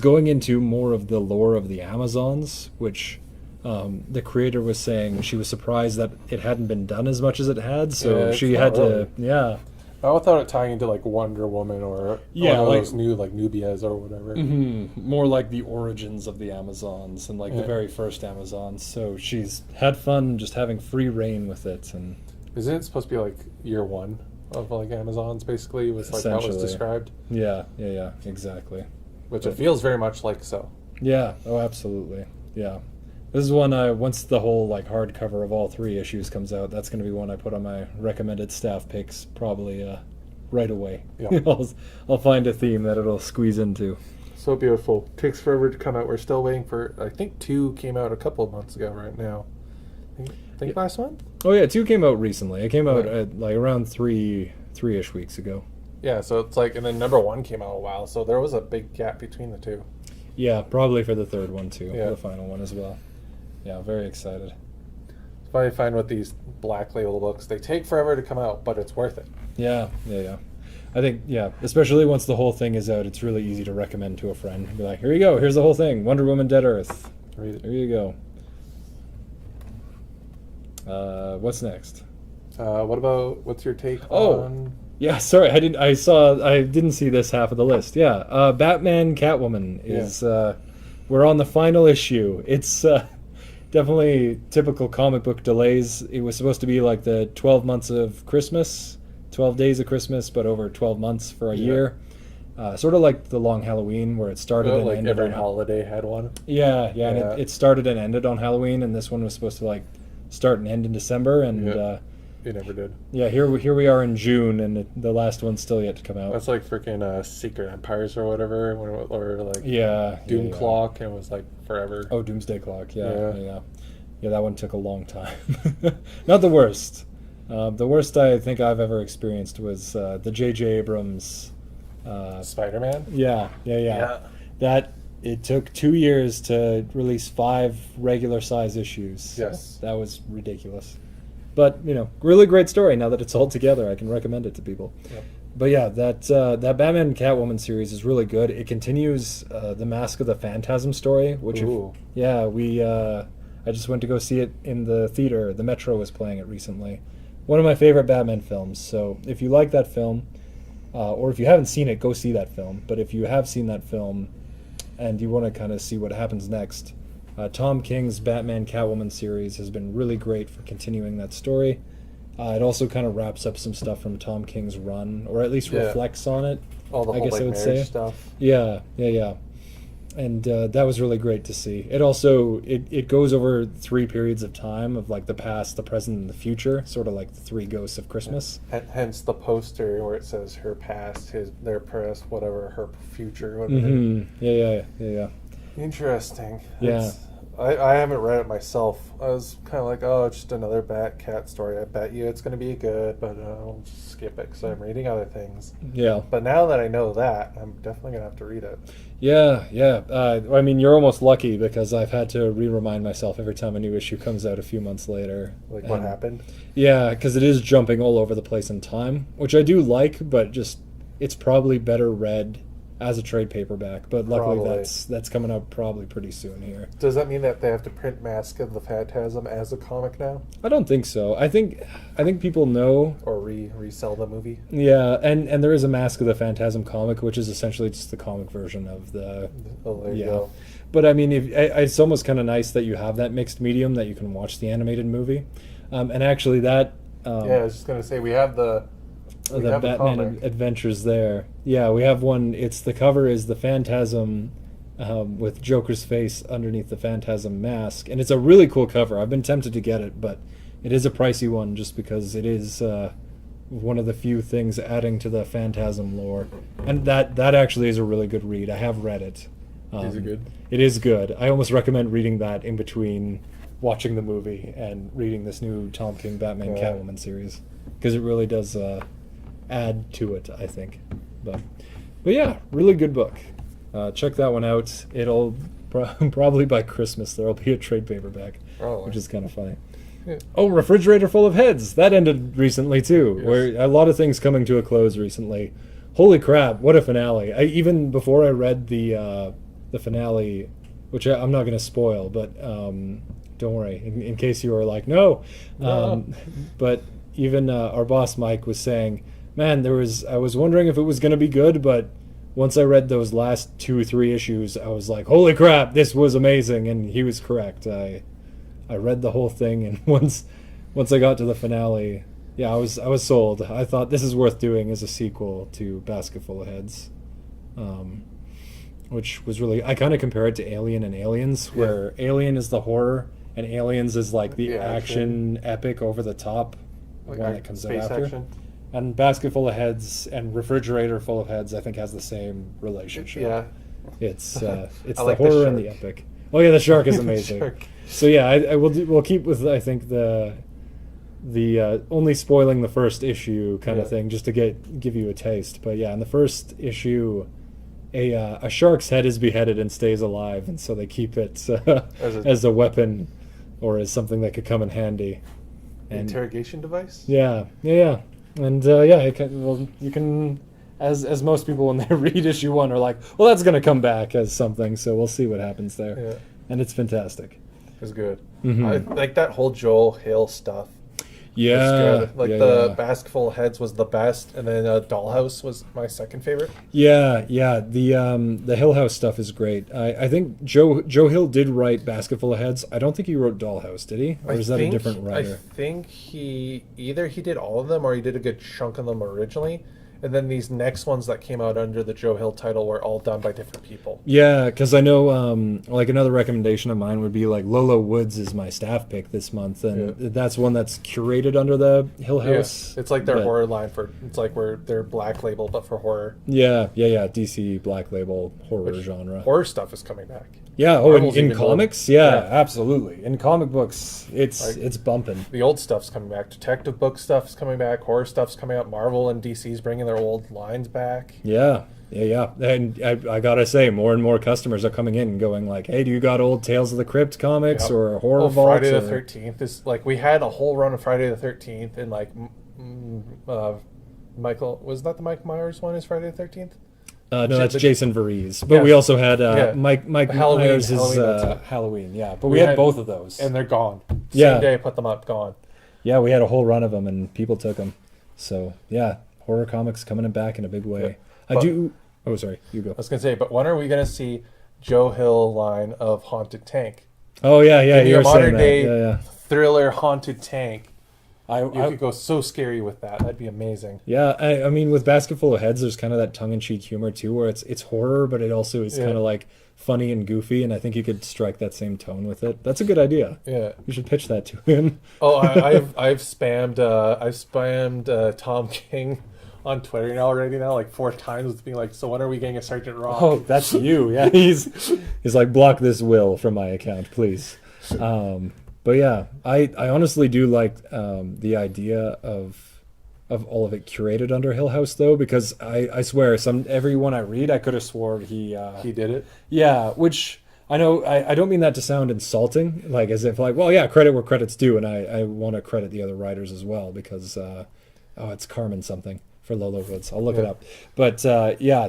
Speaker 2: going into more of the lore of the Amazons, which the creator was saying she was surprised that it hadn't been done as much as it had, so
Speaker 1: Yeah,
Speaker 2: she
Speaker 1: it's
Speaker 2: had
Speaker 1: not
Speaker 2: to,
Speaker 1: really.
Speaker 2: yeah.
Speaker 1: I thought it tying into like Wonder Woman or
Speaker 2: Yeah,
Speaker 1: one of
Speaker 2: like-
Speaker 1: those new like Nubias or whatever.
Speaker 2: More like the origins of the Amazons and like the
Speaker 1: Yeah.
Speaker 2: very first Amazons. So she's had fun just having free reign with it, and
Speaker 1: Isn't it supposed to be like year 1? of like Amazon's, basically, was like how it was
Speaker 2: Essentially.
Speaker 1: described,
Speaker 2: Yeah, exactly.
Speaker 1: which it feels very much like so.
Speaker 2: Yeah, oh, absolutely. Yeah. This is one once the whole like hardcover of all 3 issues comes out, that's going to be one I put on my recommended staff picks probably right away.
Speaker 1: Yeah.
Speaker 2: I'll find a theme that it'll squeeze into.
Speaker 1: So beautiful. Takes forever to come out. We're still waiting for. I think 2 came out a couple of months ago. Right now, I think last month.
Speaker 2: Oh yeah, 2 came out recently. It came out
Speaker 1: Yeah.
Speaker 2: at, like around 3-ish weeks ago.
Speaker 1: Yeah, so it's like, and then number 1 came out a while, so there was a big gap between the 2.
Speaker 2: Yeah, probably for the 3rd one too.
Speaker 1: Yeah.
Speaker 2: The final one as well. Yeah, very excited.
Speaker 1: It's what I find with these black label books. They take forever to come out, but it's worth it.
Speaker 2: Yeah. I think, especially once the whole thing is out, it's really easy to recommend to a friend. Be like, here you go, here's the whole thing, Wonder Woman, Dead Earth.
Speaker 1: Read it.
Speaker 2: There you go. What's next?
Speaker 1: What's your take
Speaker 2: Oh.
Speaker 1: on?
Speaker 2: Yeah, sorry, I didn't see this half of the list. Yeah, Batman, Catwoman is. We're on the final issue. It's definitely typical comic book delays. It was supposed to be like the 12 months of Christmas, 12 days of Christmas, but over 12 months for a
Speaker 1: Yeah.
Speaker 2: year. Sort of like the Long Halloween, where it started and
Speaker 1: Like
Speaker 2: ended
Speaker 1: every
Speaker 2: on.
Speaker 1: holiday had one.
Speaker 2: Yeah, and
Speaker 1: Yeah.
Speaker 2: it started and ended on Halloween, and this one was supposed to like start and end in December, and
Speaker 1: Yeah. It never did.
Speaker 2: here we are in June, and the last one's still yet to come out.
Speaker 1: That's like freaking Secret Empires or whatever, or like
Speaker 2: Yeah,
Speaker 1: Doom
Speaker 2: yeah.
Speaker 1: Clock, and it was like forever.
Speaker 2: Oh, Doomsday Clock.
Speaker 1: Yeah.
Speaker 2: Yeah, that one took a long time. Not the worst. The worst I think I've ever experienced was the J.J. Abrams.
Speaker 1: Spider-Man.
Speaker 2: Yeah. That it took 2 years to release 5 regular size issues.
Speaker 1: Yes.
Speaker 2: That was ridiculous. But really great story. Now that it's all together, I can recommend it to people.
Speaker 1: Yep.
Speaker 2: But yeah, that Batman and Catwoman series is really good. It continues the Mask of the Phantasm story, which
Speaker 1: Ooh.
Speaker 2: I just went to go see it in the theater. The Metro was playing it recently. One of my favorite Batman films. So if you like that film, or if you haven't seen it, go see that film. But if you have seen that film and you want to kind of see what happens next, Tom King's Batman Catwoman series has been really great for continuing that story. It also kind of wraps up some stuff from Tom King's run, or at least
Speaker 1: Yeah.
Speaker 2: reflects on it.
Speaker 1: All the
Speaker 2: I
Speaker 1: whole
Speaker 2: guess
Speaker 1: like
Speaker 2: I would
Speaker 1: marriage
Speaker 2: say.
Speaker 1: stuff.
Speaker 2: Yeah. And that was really great to see. It also it goes over 3 periods of time of like the past, the present, and the future, sort of like the 3 ghosts of Christmas.
Speaker 1: Hence the poster where it says her past, their past, whatever, her future, whatever.
Speaker 2: Mm-hmm. Yeah.
Speaker 1: Interesting.
Speaker 2: Yeah.
Speaker 1: I haven't read it myself. I was kind of like, oh, just another Bat-Cat story. I bet you it's going to be good, but I'll just skip it because I'm reading other things.
Speaker 2: Yeah.
Speaker 1: But now that I know that, I'm definitely going to have to read it.
Speaker 2: Yeah. I mean, you're almost lucky because I've had to remind myself every time a new issue comes out a few months later.
Speaker 1: Like, what happened?
Speaker 2: Yeah, because it is jumping all over the place in time, which I do like, but just it's probably better read as a trade paperback. But luckily,
Speaker 1: Probably.
Speaker 2: that's coming out probably pretty soon here.
Speaker 1: Does that mean that they have to print Mask of the Phantasm as a comic now?
Speaker 2: I don't think so. I think people know.
Speaker 1: Or resell the movie?
Speaker 2: Yeah, and there is a Mask of the Phantasm comic, which is essentially just the comic version of the.
Speaker 1: Oh, there you
Speaker 2: Yeah.
Speaker 1: go.
Speaker 2: But I mean, it's almost kind of nice that you have that mixed medium that you can watch the animated movie, and actually that.
Speaker 1: Yeah, I was just going to say, we have the
Speaker 2: Batman
Speaker 1: comic.
Speaker 2: Adventures there. Yeah, we have one. The cover is the Phantasm with Joker's face underneath the Phantasm mask, and it's a really cool cover. I've been tempted to get it, but it is a pricey one just because it is one of the few things adding to the Phantasm lore, and that actually is a really good read. I have read it.
Speaker 1: Is it good?
Speaker 2: It is good. I almost recommend reading that in between watching the movie and reading this new Tom King Batman
Speaker 1: Yeah.
Speaker 2: Catwoman series because it really does add to it, I think. But yeah, really good book. Check that one out. It'll probably by Christmas there'll be a trade paperback,
Speaker 1: Probably.
Speaker 2: which is kind of funny.
Speaker 1: Yeah.
Speaker 2: Oh, Refrigerator Full of Heads. That ended recently too.
Speaker 1: Yes.
Speaker 2: Where a lot of things coming to a close recently. Holy crap! What a finale! Even before I read the finale, which I'm not going to spoil, but don't worry in case you were like no. But even our boss Mike was saying, man, I was wondering if it was going to be good, but once I read those last 2-3 issues, I was like, holy crap, this was amazing, and he was correct. I read the whole thing, and once I got to the finale, Yeah, I was sold. I thought this is worth doing as a sequel to Basket Full of Heads, um, which was really, I kind of compare it to Alien and Aliens, where Alien is the horror and Aliens is like the action epic over the top
Speaker 1: Like
Speaker 2: one that comes out
Speaker 1: space
Speaker 2: after.
Speaker 1: action.
Speaker 2: And Basket Full of Heads and Refrigerator Full of Heads, I think, has the same relationship.
Speaker 1: Yeah.
Speaker 2: It's it's
Speaker 1: I
Speaker 2: the
Speaker 1: like the
Speaker 2: horror and the
Speaker 1: shark.
Speaker 2: epic. Oh yeah, the shark is amazing.
Speaker 1: Shark.
Speaker 2: So yeah, we'll keep with, I think, the only spoiling the first issue kind of thing, just to give you a taste. But yeah, in the first issue, a shark's head is beheaded and stays alive, and so they keep it as a weapon or as something that could come in handy. And
Speaker 1: Interrogation device.
Speaker 2: yeah, and yeah, you can, as most people when they read issue 1 are like, well, that's gonna come back as something. So we'll see what happens there.
Speaker 1: Yeah,
Speaker 2: And it's fantastic.
Speaker 1: it's good.
Speaker 2: Mhm.
Speaker 1: I like that whole Joel Hill stuff.
Speaker 2: Yeah,
Speaker 1: Was good. Like the Basket Full of Heads was the best, and then Dollhouse was my second favorite.
Speaker 2: Yeah. The Hill House stuff is great. I think Joe Hill did write Basket Full of Heads. I don't think he wrote Dollhouse, did he? Or is that a different writer?
Speaker 1: I think he did all of them, or he did a good chunk of them originally, and then these next ones that came out under the Joe Hill title were all done by different people.
Speaker 2: Yeah, because I know, like another recommendation of mine would be like Lolo Woods is my staff pick this month, and that's one that's curated under the Hill House.
Speaker 1: Yeah. It's like their horror line it's like where they're Black Label but for horror.
Speaker 2: Yeah. DC Black Label horror genre.
Speaker 1: Horror stuff is coming back.
Speaker 2: Yeah. Oh,
Speaker 1: Marvel's
Speaker 2: in
Speaker 1: even
Speaker 2: comics,
Speaker 1: more.
Speaker 2: yeah,
Speaker 1: Yeah.
Speaker 2: absolutely. In comic books, it's bumping.
Speaker 1: The old stuff's coming back. Detective book stuff's coming back. Horror stuff's coming out. Marvel and DC's bringing their old lines back.
Speaker 2: Yeah. And I gotta say, more and more customers are coming in and going like, hey, do you got old Tales of the Crypt comics
Speaker 1: Yep.
Speaker 2: or horror vault?
Speaker 1: Friday the 13th is like, we had a whole run of Friday the 13th, and like Michael, was that the Mike Myers one? Is Friday the 13th?
Speaker 2: No, that's Jason Voorhees. But we also had Mike
Speaker 1: Halloween-
Speaker 2: Myers'
Speaker 1: Halloween, that's it.
Speaker 2: Halloween. Yeah, but we had both of those.
Speaker 1: And they're gone.
Speaker 2: Yeah.
Speaker 1: Same day I put them up, gone.
Speaker 2: Yeah, we had a whole run of them, and people took them. So yeah, horror comics coming back in a big way.
Speaker 1: Yeah.
Speaker 2: Oh, sorry, you go.
Speaker 1: I was gonna say, but when are we gonna see Joe Hill line of Haunted Tank?
Speaker 2: Oh yeah,
Speaker 1: Give me
Speaker 2: you
Speaker 1: a
Speaker 2: were saying
Speaker 1: modern
Speaker 2: that.
Speaker 1: day
Speaker 2: Yeah.
Speaker 1: thriller Haunted Tank. You
Speaker 2: I
Speaker 1: could go so scary with that. That'd be amazing.
Speaker 2: Yeah, I mean, with Basket Full of Heads, there's kind of that tongue-in-cheek humor too, where it's horror, but it also is kind of like funny and goofy, and I think you could strike that same tone with it. That's a good idea.
Speaker 1: Yeah.
Speaker 2: You should pitch that to him.
Speaker 1: Oh, I've spammed Tom King on Twitter already like 4 times with being like, so when are we getting a Sergeant Rock?
Speaker 2: Oh, that's you. Yeah, he's like, block this will from my account, please. But yeah, I honestly do like the idea of all of it curated under Hill House, though, because I swear everyone I read, I could have swore he
Speaker 1: did it.
Speaker 2: Yeah, which I know I don't mean that to sound insulting, like as if like, well, yeah, credit where credit's due, and I want to credit the other writers as well, because it's Carmen something for Lolo Woods. I'll look it up. But yeah,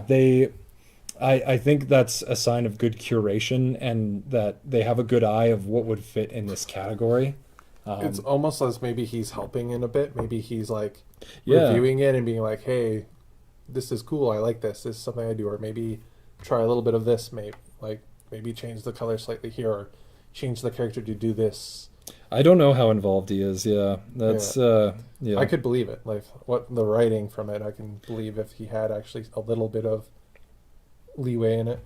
Speaker 2: I think that's a sign of good curation, and that they have a good eye of what would fit in this category.
Speaker 1: It's almost as maybe he's helping in a bit. Maybe he's like reviewing it and being like, hey, this is cool. I like this. This is something I do. Or maybe try a little bit of this. Maybe change the color slightly here, or change the character to do this.
Speaker 2: I don't know how involved he is. Yeah, that's
Speaker 1: I could believe it. Like what the writing from it, I can believe if he had actually a little bit of leeway in it.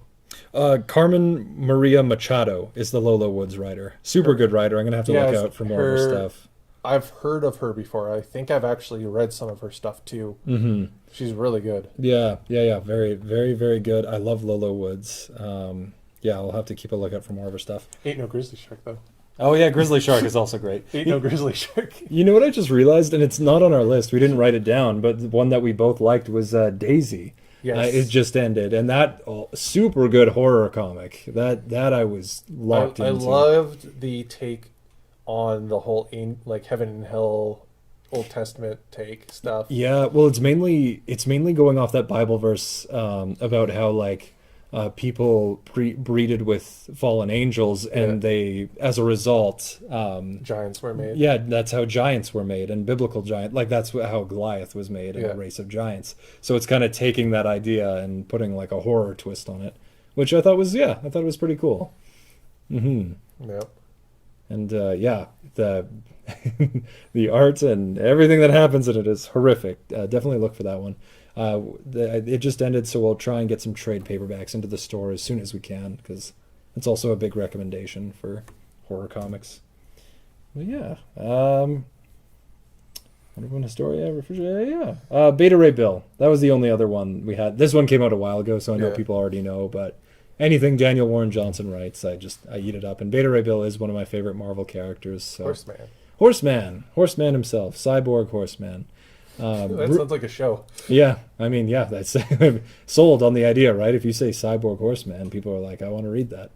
Speaker 2: Carmen Maria Machado is the Lolo Woods writer. Super good writer. I'm gonna have to look out for more of her stuff.
Speaker 1: I've heard of her before. I think I've actually read some of her stuff too.
Speaker 2: Mm-hmm.
Speaker 1: She's really good.
Speaker 2: Yeah. Very, very, very good. I love Lolo Woods. Yeah, I'll have to keep a lookout for more of her stuff.
Speaker 1: Ain't no grizzly shark though.
Speaker 2: Oh yeah, Grizzly Shark is also great.
Speaker 1: Ain't no grizzly shark.
Speaker 2: You know what I just realized, and it's not on our list. We didn't write it down, but the one that we both liked was Daisy.
Speaker 1: Yes.
Speaker 2: It just ended, and that super good horror comic. That I was locked into.
Speaker 1: I loved the take on the whole like heaven and hell, Old Testament take stuff.
Speaker 2: Yeah, well, it's mainly going off that Bible verse about how like people breeded with fallen angels, and they, as a result,
Speaker 1: giants were made.
Speaker 2: Yeah, that's how giants were made, and biblical giant, like that's how Goliath was made, and a race of giants. So it's kind of taking that idea and putting like a horror twist on it, which I thought was pretty cool. Mm-hmm.
Speaker 1: Yep.
Speaker 2: And yeah, the the art and everything that happens in it is horrific. Definitely look for that one. It just ended, so we'll try and get some trade paperbacks into the store as soon as we can, because it's also a big recommendation for horror comics. But yeah, Wonderful Historia, Refrigerator, yeah. Beta Ray Bill. That was the only other one we had. This one came out a while ago, so I know
Speaker 1: Yeah.
Speaker 2: people already know, but anything Daniel Warren Johnson writes, I eat it up. And Beta Ray Bill is one of my favorite Marvel characters. So. Horseman himself, Cyborg Horseman.
Speaker 1: That sounds like a show.
Speaker 2: Yeah, I mean, yeah, that's sold on the idea, right? If you say Cyborg Horseman, people are like, I want to read that.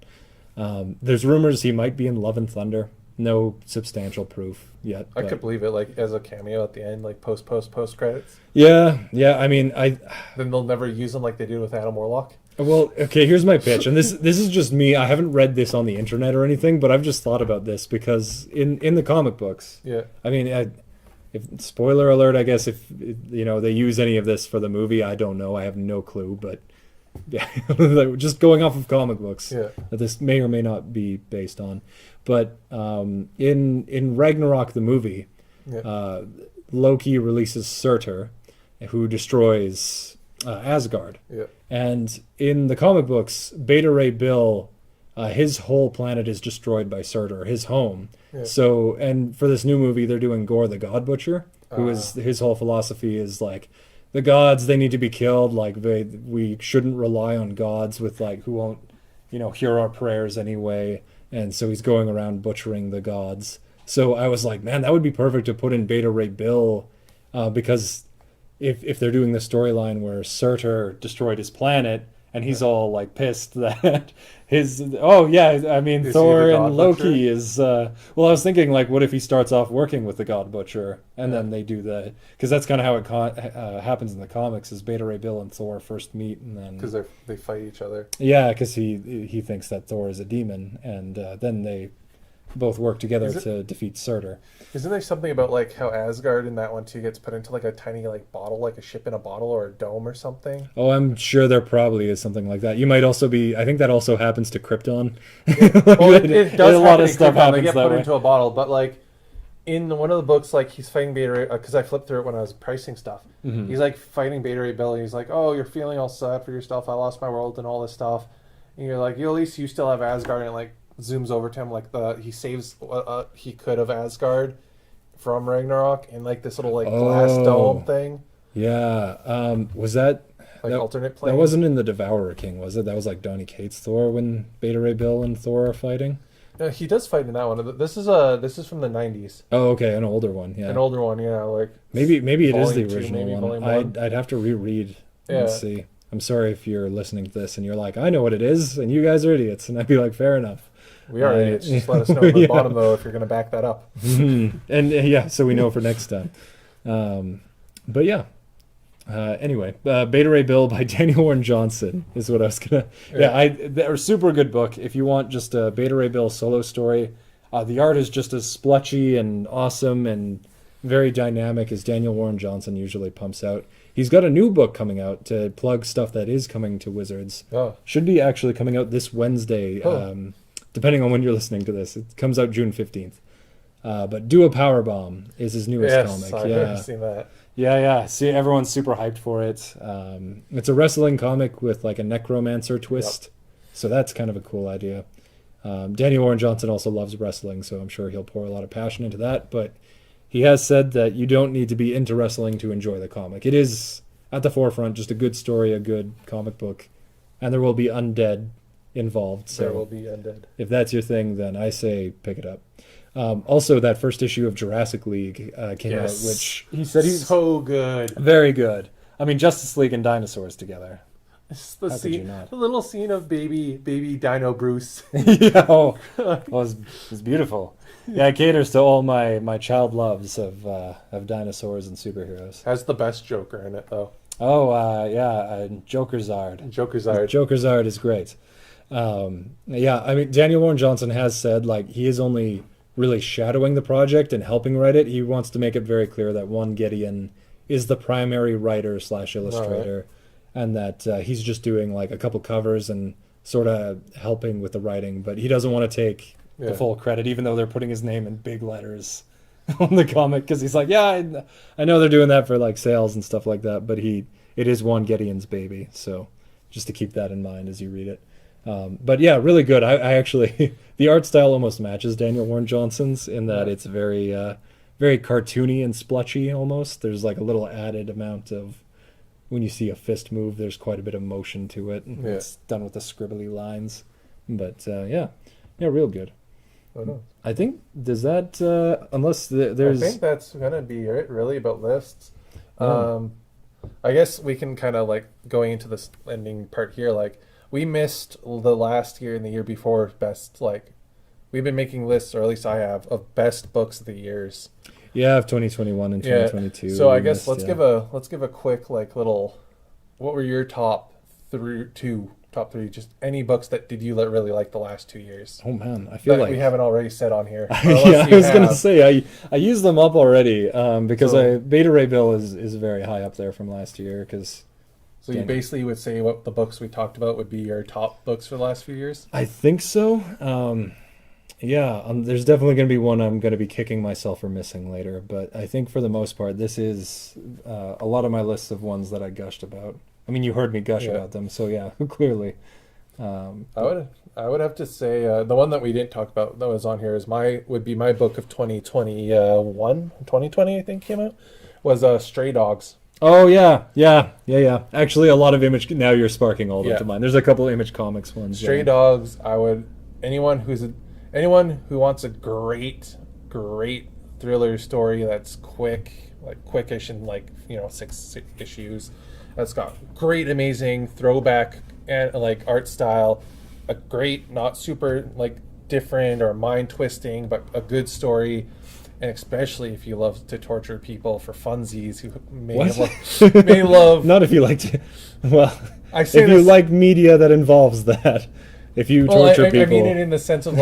Speaker 2: There's rumors he might be in Love and Thunder. No substantial proof yet.
Speaker 1: I could believe it, like as a cameo at the end, like post credits.
Speaker 2: Yeah. I mean,
Speaker 1: Then they'll never use him like they did with Adam Warlock.
Speaker 2: Well, okay, here's my pitch, and this is just me. I haven't read this on the internet or anything, but I've just thought about this because in the comic books,
Speaker 1: Yeah.
Speaker 2: I mean, if spoiler alert, I guess if they use any of this for the movie, I don't know. I have no clue, but yeah, just going off of comic books,
Speaker 1: Yeah.
Speaker 2: that this may or may not be based on. But in Ragnarok the movie,
Speaker 1: Yeah.
Speaker 2: Loki releases Surtur, who destroys Asgard.
Speaker 1: Yeah.
Speaker 2: And in the comic books, Beta Ray Bill, his whole planet is destroyed by Surtur, his home.
Speaker 1: Yeah.
Speaker 2: So, and for this new movie, they're doing Gore the God Butcher, who is his whole philosophy is like, the gods, they need to be killed. Like we shouldn't rely on gods with like who won't, hear our prayers anyway. And so he's going around butchering the gods. So I was like, man, that would be perfect to put in Beta Ray Bill, because if they're doing the storyline where Surtur destroyed his planet and he's all like pissed that Thor
Speaker 1: the God
Speaker 2: and Loki
Speaker 1: Butcher?
Speaker 2: is I was thinking, like, what if he starts off working with the God Butcher and then they do because that's kind of how it happens in the comics, is Beta Ray Bill and Thor first meet, and then
Speaker 1: Because they fight each other.
Speaker 2: yeah, because he thinks that Thor is a demon, and then they both work together to defeat Surtur.
Speaker 1: Isn't there something about like how Asgard in that one too gets put into like a tiny like bottle, like a ship in a bottle or a dome or something?
Speaker 2: Oh, I'm sure there probably is something like that. You might also be. I think that also happens to Krypton.
Speaker 1: Well, it does.
Speaker 2: A lot of stuff
Speaker 1: Krypton. They
Speaker 2: happens
Speaker 1: get
Speaker 2: that
Speaker 1: put
Speaker 2: way.
Speaker 1: into a bottle, but like in one of the books, like he's fighting Beta Ray, because I flipped through it when I was pricing stuff.
Speaker 2: Mm-hmm.
Speaker 1: He's like fighting Beta Ray Bill, and he's like, "Oh, you're feeling all sad for yourself. I lost my world and all this stuff." And you're like, "At least you still have Asgard." And it like zooms over to him, like he saves he could of Asgard from Ragnarok in like this little like glass dome thing,
Speaker 2: Yeah. Was that
Speaker 1: like
Speaker 2: that,
Speaker 1: alternate plane.
Speaker 2: that wasn't in the Devourer King, was it? That was like Donny Cates' Thor when Beta Ray Bill and Thor are fighting.
Speaker 1: He does fight in that one. This is from the 90s.
Speaker 2: Oh, okay, an older one. Yeah.
Speaker 1: An older one, yeah, like
Speaker 2: Maybe it is the
Speaker 1: Volume 2,
Speaker 2: original
Speaker 1: maybe
Speaker 2: one.
Speaker 1: Volume 1.
Speaker 2: I'd have to reread and
Speaker 1: Yeah.
Speaker 2: see. I'm sorry if you're listening to this and you're like, I know what it is, and you guys are idiots, and I'd be like, fair enough.
Speaker 1: we are idiots. Just let us know at the
Speaker 2: Yeah.
Speaker 1: bottom though if you're going to back that up.
Speaker 2: And yeah, so we know for next time. But yeah. Anyway, Beta Ray Bill by Daniel Warren Johnson is what I was gonna. Yeah, they're a super good book. If you want just a Beta Ray Bill solo story, the art is just as splutchy and awesome and very dynamic as Daniel Warren Johnson usually pumps out. He's got a new book coming out to plug stuff that is coming to Wizards.
Speaker 1: Oh,
Speaker 2: Should be actually coming out this Wednesday,
Speaker 1: Oh.
Speaker 2: depending on when you're listening to this. It comes out June 15th. But Do a Powerbomb is his newest
Speaker 1: yes,
Speaker 2: comic.
Speaker 1: I've
Speaker 2: Yeah.
Speaker 1: seen that.
Speaker 2: Yeah. See, everyone's super hyped for it. It's a wrestling comic with like a necromancer twist. So that's kind of a cool idea. Daniel Warren Johnson also loves wrestling, so I'm sure he'll pour a lot of passion into that. But he has said that you don't need to be into wrestling to enjoy the comic. It is, at the forefront, just a good story, a good comic book. And there will be undead involved. So
Speaker 1: There will be undead.
Speaker 2: if that's your thing, then I say pick it up. Also, that first issue of Jurassic League came out, which he said he's
Speaker 1: so good.
Speaker 2: very good. I mean, Justice League and dinosaurs together.
Speaker 1: It's the
Speaker 2: How could you
Speaker 1: scene,
Speaker 2: not?
Speaker 1: the little scene of baby Dino Bruce.
Speaker 2: Yeah, it was beautiful. Yeah, it caters to all my child loves of dinosaurs and superheroes.
Speaker 1: Has the best Joker in it though.
Speaker 2: Oh, yeah, Jokerzard.
Speaker 1: Jokerzard.
Speaker 2: Jokerzard is great. Yeah, I mean, Daniel Warren Johnson has said, like, he is only really shadowing the project and helping write it. He wants to make it very clear that one Gideon is the primary writer / illustrator, and that he's just doing like a couple covers and sort of helping with the writing, but he doesn't want to take
Speaker 1: Yeah.
Speaker 2: full credit, even though they're putting his name in big letters on the comic, because he's like, yeah, I know they're doing that for like sales and stuff like that, but it is one Gideon's baby, so just to keep that in mind as you read it. But yeah, really good. I actually the art style almost matches Daniel Warren Johnson's in that it's very very cartoony and splotchy almost. There's like a little added amount of, when you see a fist move, there's quite a bit of motion to it.
Speaker 1: Yeah.
Speaker 2: It's done with the scribbly lines, but yeah, real good.
Speaker 1: Oh, no.
Speaker 2: I think does that unless there's.
Speaker 1: I think that's gonna be it really about lists.
Speaker 2: Oh.
Speaker 1: I guess we can kind of like going into this ending part here. Like we missed the last year and the year before best. Like we've been making lists, or at least I have, of best books of the years.
Speaker 2: Yeah, of 2021 and 2022.
Speaker 1: So I guess let's give a quick like little. What were your top three? Just any books that did you really like the last 2 years?
Speaker 2: Oh man, I feel
Speaker 1: that
Speaker 2: like
Speaker 1: we haven't already said on here.
Speaker 2: Yeah, I was gonna say I used them up already because Beta Ray Bill is very high up there from last year because.
Speaker 1: So you basically would say what the books we talked about would be your top books for the last few years?
Speaker 2: I think so. There's definitely going to be one I'm going to be kicking myself for missing later, but I think for the most part, this is a lot of my lists of ones that I gushed about. I mean, you heard me gush about them, so yeah, clearly.
Speaker 1: I would have to say the one that we didn't talk about that was on here would be my book of 2020 I think came out, was Stray Dogs.
Speaker 2: Oh yeah. Actually, a lot of Image. Now you're sparking all into mine. There's a couple of Image Comics ones.
Speaker 1: Stray Dogs. Anyone who wants a great thriller story that's quickish and 6 issues. That's got great, amazing throwback and art style. A great, not super different or mind twisting, but a good story. And especially if you love to torture people for funsies, who may love.
Speaker 2: Not if you like to. Well, if
Speaker 1: you
Speaker 2: like media that involves that. If you torture people.
Speaker 1: I mean it in the sense of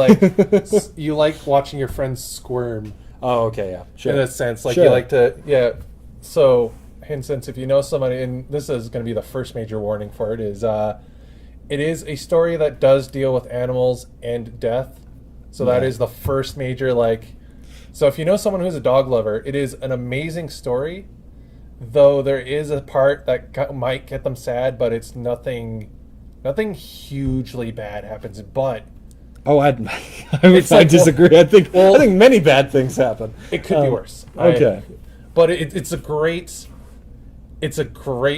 Speaker 1: you like watching your friends squirm.
Speaker 2: Oh, okay, yeah, sure.
Speaker 1: In a sense, you like to, yeah. So, in a sense, if you know somebody, and this is going to be the first major warning for it, is it is a story that does deal with animals and death. So that is the first major So if you know someone who's a dog lover, it is an amazing story, though there is a part that might get them sad, but it's nothing hugely bad happens. But
Speaker 2: I disagree. I think many bad things happen.
Speaker 1: It could be worse.
Speaker 2: Okay,
Speaker 1: but it's a great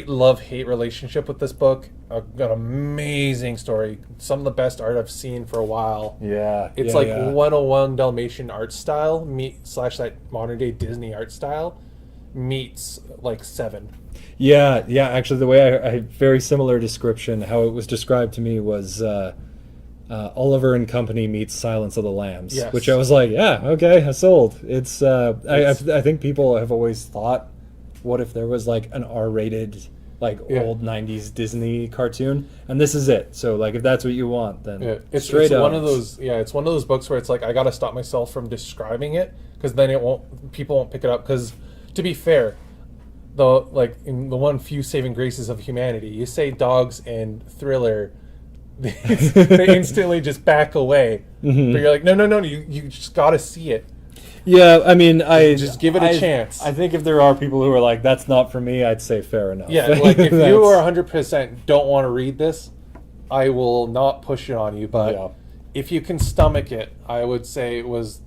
Speaker 1: love-hate relationship with this book. An amazing story. Some of the best art I've seen for a while.
Speaker 2: Yeah,
Speaker 1: it's 101 Dalmatian art style / that modern day Disney art style meets Seven.
Speaker 2: Yeah. Actually, the way I very similar description. How it was described to me was Oliver and Company meets Silence of the Lambs, which I was like, yeah, okay, I sold. It's I think people have always thought, what if there was an R-rated old 90s Disney cartoon, and this is it. So if that's what you want, then
Speaker 1: it's one of those books where it's I gotta stop myself from describing it, because then people won't pick it up. Because to be fair, in the one few saving graces of humanity, you say dogs and thriller, they instantly just back away. Mm-hmm. But you're no, you just gotta see it.
Speaker 2: Yeah, I mean,
Speaker 1: just give it a chance.
Speaker 2: I think if there are people who are that's not for me, I'd say fair enough.
Speaker 1: Yeah, if you are 100% don't want to read this, I will not push it on you. But if you can stomach it, I would say it was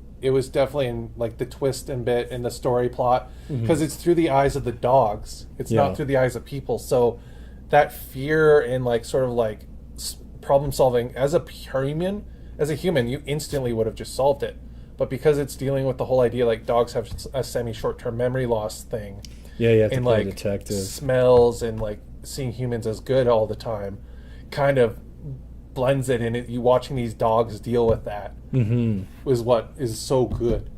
Speaker 1: definitely in the twist and bit in the story plot, because it's through the eyes of the dogs. It's not through the eyes of people. So that fear and problem solving as a human, you instantly would have just solved it. But because it's dealing with the whole idea, dogs have a semi-short-term memory loss thing.
Speaker 2: Yeah, you have to play detective.
Speaker 1: Smells and seeing humans as good all the time, kind of blends it in. You watching these dogs deal with that is what is so good.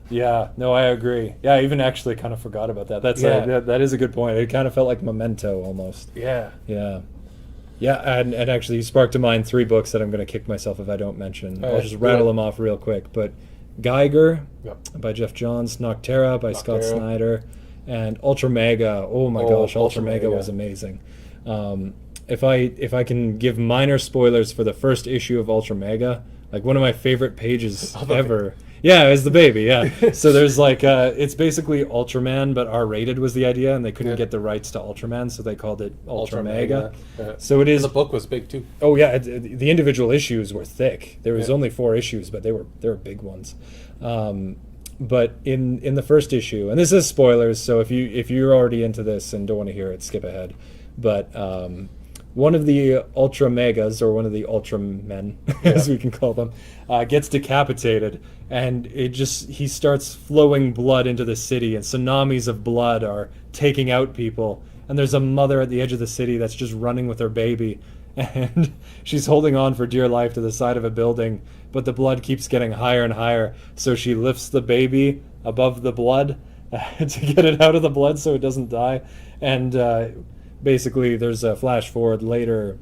Speaker 2: Yeah, no, I agree. Yeah, I even actually kind of forgot about that. That is a good point. It kind of felt like Memento almost.
Speaker 1: Yeah.
Speaker 2: And actually you sparked to mind 3 books that I'm going to kick myself if I don't mention. I'll just rattle them off real quick. But Geiger by Jeff Johns, Noctera by Scott Snyder, and Ultra Mega. Oh my gosh, Ultra Mega was amazing. If I can give minor spoilers for the first issue of Ultra Mega, Like one of my favorite pages
Speaker 1: Oh, the
Speaker 2: ever. Yeah, it was the baby. Yeah. So there's like it's basically Ultraman, but R-rated was the idea, and they couldn't
Speaker 1: Yeah.
Speaker 2: get the rights to Ultraman, so they called it Ultra,
Speaker 1: Ultra
Speaker 2: Mega.
Speaker 1: Mega.
Speaker 2: So it
Speaker 1: And
Speaker 2: is.
Speaker 1: the book was big too.
Speaker 2: Oh yeah, the individual issues were thick. There was
Speaker 1: Yeah.
Speaker 2: only 4 issues, but they were big ones. But in the first issue, and this is spoilers, so if you're already into this and don't want to hear it, skip ahead. But one of the Ultra Megas, or one of the Ultramen, as we can call them, gets decapitated, and he starts flowing blood into the city, and tsunamis of blood are taking out people. And there's a mother at the edge of the city that's just running with her baby, and she's holding on for dear life to the side of a building, but the blood keeps getting higher and higher, so she lifts the baby above the blood to get it out of the blood so it doesn't die. And basically there's a flash forward later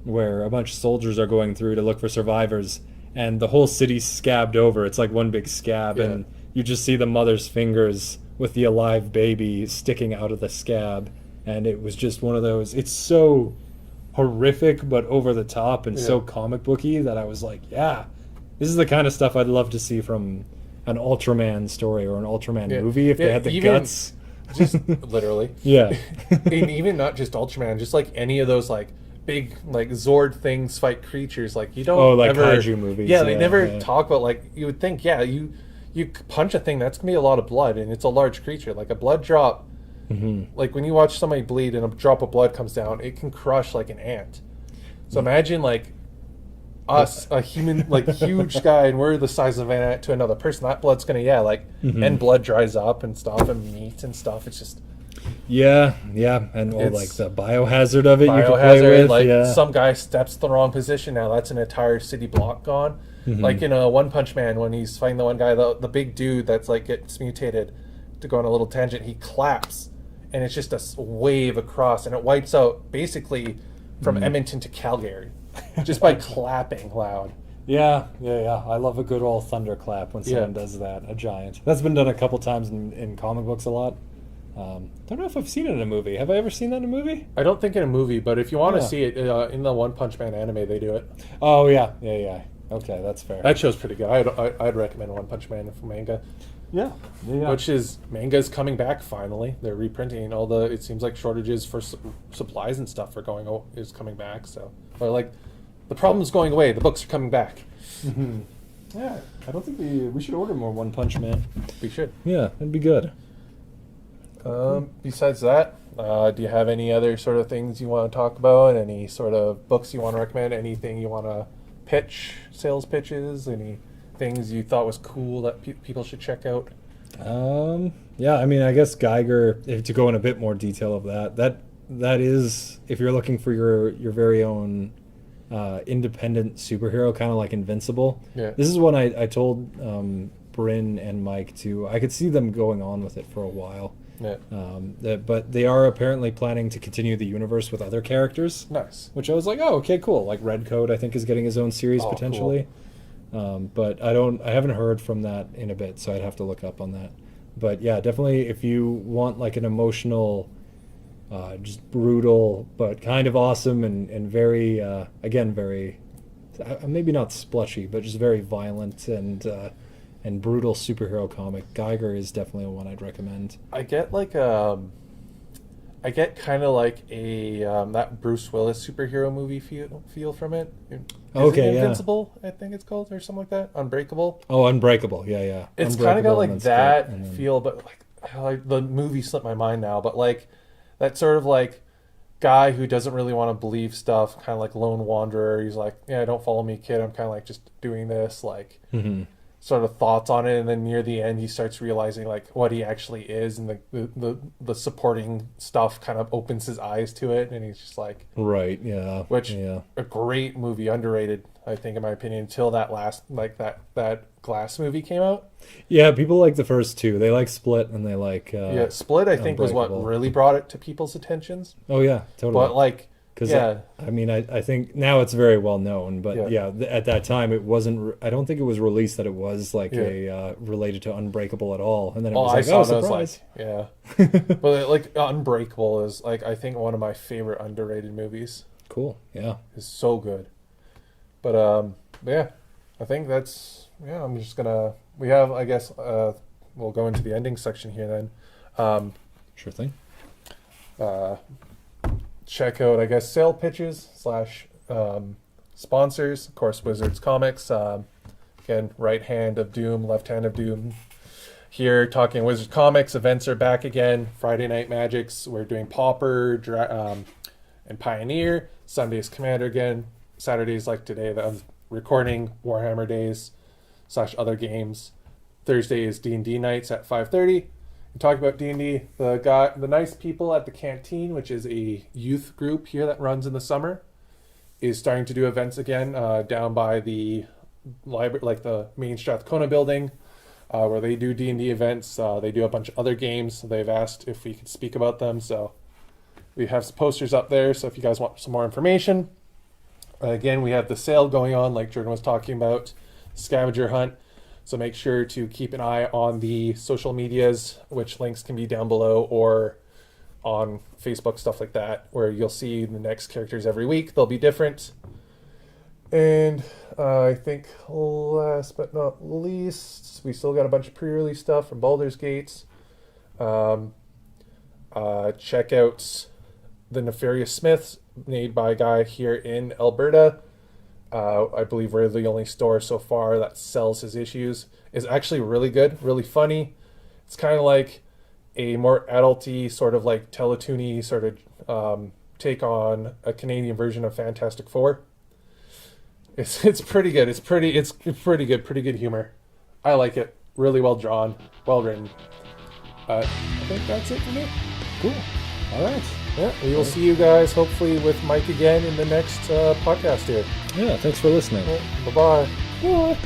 Speaker 2: where a bunch of soldiers are going through to look for survivors, and the whole city's scabbed over. It's like one big scab, and you just see the mother's fingers with the alive baby sticking out of the scab. And it was just one of those, it's so horrific but over the top and so comic booky that I was like, yeah, this is the kind of stuff I'd love to see from an Ultraman story or an Ultraman movie if they had the guts.
Speaker 1: Just literally.
Speaker 2: Yeah.
Speaker 1: And even not just Ultraman, just like any of those like big like Zord things fight creatures. Like you don't
Speaker 2: like
Speaker 1: ever,
Speaker 2: kaiju movies.
Speaker 1: Yeah, they never talk about, like, you would think, you punch a thing, that's gonna be a lot of blood, and it's a large creature. Like a blood drop, like when you watch somebody bleed and a drop of blood comes down, it can crush like an ant. So imagine like us, a human, like huge guy, and we're the size of an ant to another person. That blood's gonna and blood dries up and stuff, and meat and stuff. It's just
Speaker 2: yeah, and all like the biohazard of it you can play
Speaker 1: biohazard.
Speaker 2: with.
Speaker 1: Like
Speaker 2: Yeah.
Speaker 1: some guy steps the wrong position, now that's an entire city block gone. Like in a One Punch Man, when he's fighting the one guy, the big dude that's like gets mutated, to go on a little tangent, he claps, and it's just a wave across, and it wipes out basically from Edmonton to Calgary, just by clapping loud.
Speaker 2: Yeah. I love a good old thunderclap when someone does that. A giant. That's been done a couple times in comic books a lot. Don't know if I've seen it in a movie. Have I ever seen that in a movie?
Speaker 1: I don't think in a movie, but if you want to see it in the One Punch Man anime, they do it.
Speaker 2: Oh yeah. Okay, that's fair.
Speaker 1: That show's pretty good. I'd recommend One Punch Man for manga.
Speaker 2: Yeah.
Speaker 1: Which is, manga's coming back finally. They're reprinting all the, it seems like shortages for supplies and stuff is coming back. So, or like, the problem's going away. The books are coming back.
Speaker 2: Yeah, I don't think we should order more One Punch Man.
Speaker 1: We should.
Speaker 2: Yeah, that'd be good.
Speaker 1: Besides that, do you have any other sort of things you want to talk about? Any sort of books you want to recommend? Anything you want to pitch? Sales pitches? Any things you thought was cool that people should check out?
Speaker 2: Yeah, I mean, I guess Geiger, to go in a bit more detail of that is, if you're looking for your very own independent superhero, kind of like Invincible.
Speaker 1: Yeah.
Speaker 2: This is one I told Bryn and Mike to. I could see them going on with it for a while.
Speaker 1: Yeah.
Speaker 2: But they are apparently planning to continue the universe with other characters.
Speaker 1: Nice.
Speaker 2: Which I was like, oh, okay, cool. Like Redcoat, I think, is getting his own series potentially. Cool. But I haven't heard from that in a bit, so I'd have to look up on that. But yeah, definitely if you want like an emotional, just brutal, but kind of awesome and very, again, very, maybe not splushy, but just very violent and brutal superhero comic, Geiger is definitely one I'd recommend.
Speaker 1: I get like kind of like a that Bruce Willis superhero movie feel from it.
Speaker 2: Okay,
Speaker 1: Invincible, I think it's called, or something like that. Unbreakable.
Speaker 2: Oh, Unbreakable, yeah.
Speaker 1: It's kind of got like that feel, but like the movie slipped my mind now. But like that sort of like guy who doesn't really want to believe stuff, kind of like lone wanderer. He's like, yeah, don't follow me, kid. I'm kind of like just doing this, like. Sort of thoughts on it, and then near the end he starts realizing like what he actually is, and the supporting stuff kind of opens his eyes to it, and he's just like,
Speaker 2: right, yeah,
Speaker 1: which a great movie, underrated, I think, in my opinion, until that last like that Glass movie came out. Yeah,
Speaker 2: people like the first two. They like Split, and they like
Speaker 1: Split, I think, was what really brought it to people's attentions.
Speaker 2: Oh yeah, totally.
Speaker 1: But like,
Speaker 2: because I mean, I think now it's very well known, but at that time it wasn't. I don't think it was released that it was like a related to Unbreakable at all, and then it was like, oh, surprise.
Speaker 1: But like Unbreakable is like, I think, one of my favorite underrated movies.
Speaker 2: Cool, yeah,
Speaker 1: it's so good. But yeah, I think that's, yeah, I'm just gonna, we have, I guess, we'll go into the ending section here then.
Speaker 2: Sure thing.
Speaker 1: Check out, I guess, sale pitches / sponsors. Of course, Wizards Comics. Again, right hand of Doom, left hand of Doom. Here, talking Wizards Comics. Events are back again. Friday Night Magics. We're doing Pauper and Pioneer. Sunday's Commander again. Saturdays like today that I'm recording Warhammer Days / other games. Thursday is D&D nights at 5:30. And talk about D&D. The nice people at the Canteen, which is a youth group here that runs in the summer, is starting to do events again down by the library, like the main Strathcona building, where they do D&D events. They do a bunch of other games. They've asked if we could speak about them, so we have some posters up there. So if you guys want some more information, again, we have the sale going on, like Jordan was talking about, scavenger hunt. So make sure to keep an eye on the social medias, which links can be down below, or on Facebook, stuff like that, where you'll see the next characters every week. They'll be different. And I think last but not least, we still got a bunch of pre-release stuff from Baldur's Gate. Check out the Nefarious Smiths, made by a guy here in Alberta. I believe we're the only store so far that sells his issues. It's actually really good, really funny. It's kind of like a more adulty, sort of like Teletoony sort of take on a Canadian version of Fantastic Four. It's pretty good. It's pretty good. Pretty good humor. I like it. Really well drawn, well written. I think that's it for me.
Speaker 2: Cool. All right.
Speaker 1: Yeah, we will see you guys hopefully with Mike again in the next podcast here.
Speaker 2: Yeah, thanks for listening.
Speaker 1: Bye-bye. Bye.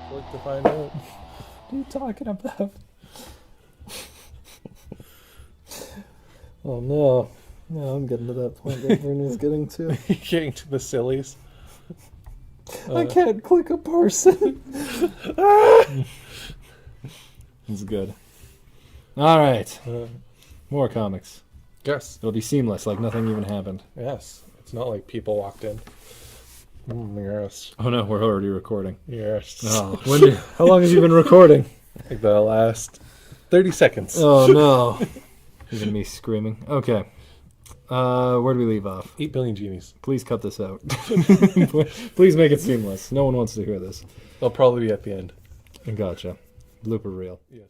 Speaker 1: Click to find out.
Speaker 2: What are you talking about?
Speaker 3: Oh no. No, I'm getting to that point that Vern getting to.
Speaker 1: Getting to the sillies.
Speaker 3: I can't click a person.
Speaker 2: It's good. All right. More comics.
Speaker 1: Yes.
Speaker 2: It'll be seamless, like nothing even happened.
Speaker 1: Yes. It's not like people walked in. Yes.
Speaker 2: Oh no, we're already recording.
Speaker 1: Yes.
Speaker 2: Oh,
Speaker 3: How long have you been recording?
Speaker 1: Like the last 30 seconds.
Speaker 3: Oh no.
Speaker 2: even me screaming. Okay. Where do we leave off?
Speaker 1: 8 billion genies.
Speaker 2: Please cut this out. Please make it seamless. No one wants to hear this.
Speaker 1: They'll probably be at the end.
Speaker 2: Gotcha. Blooper reel.
Speaker 1: Yes.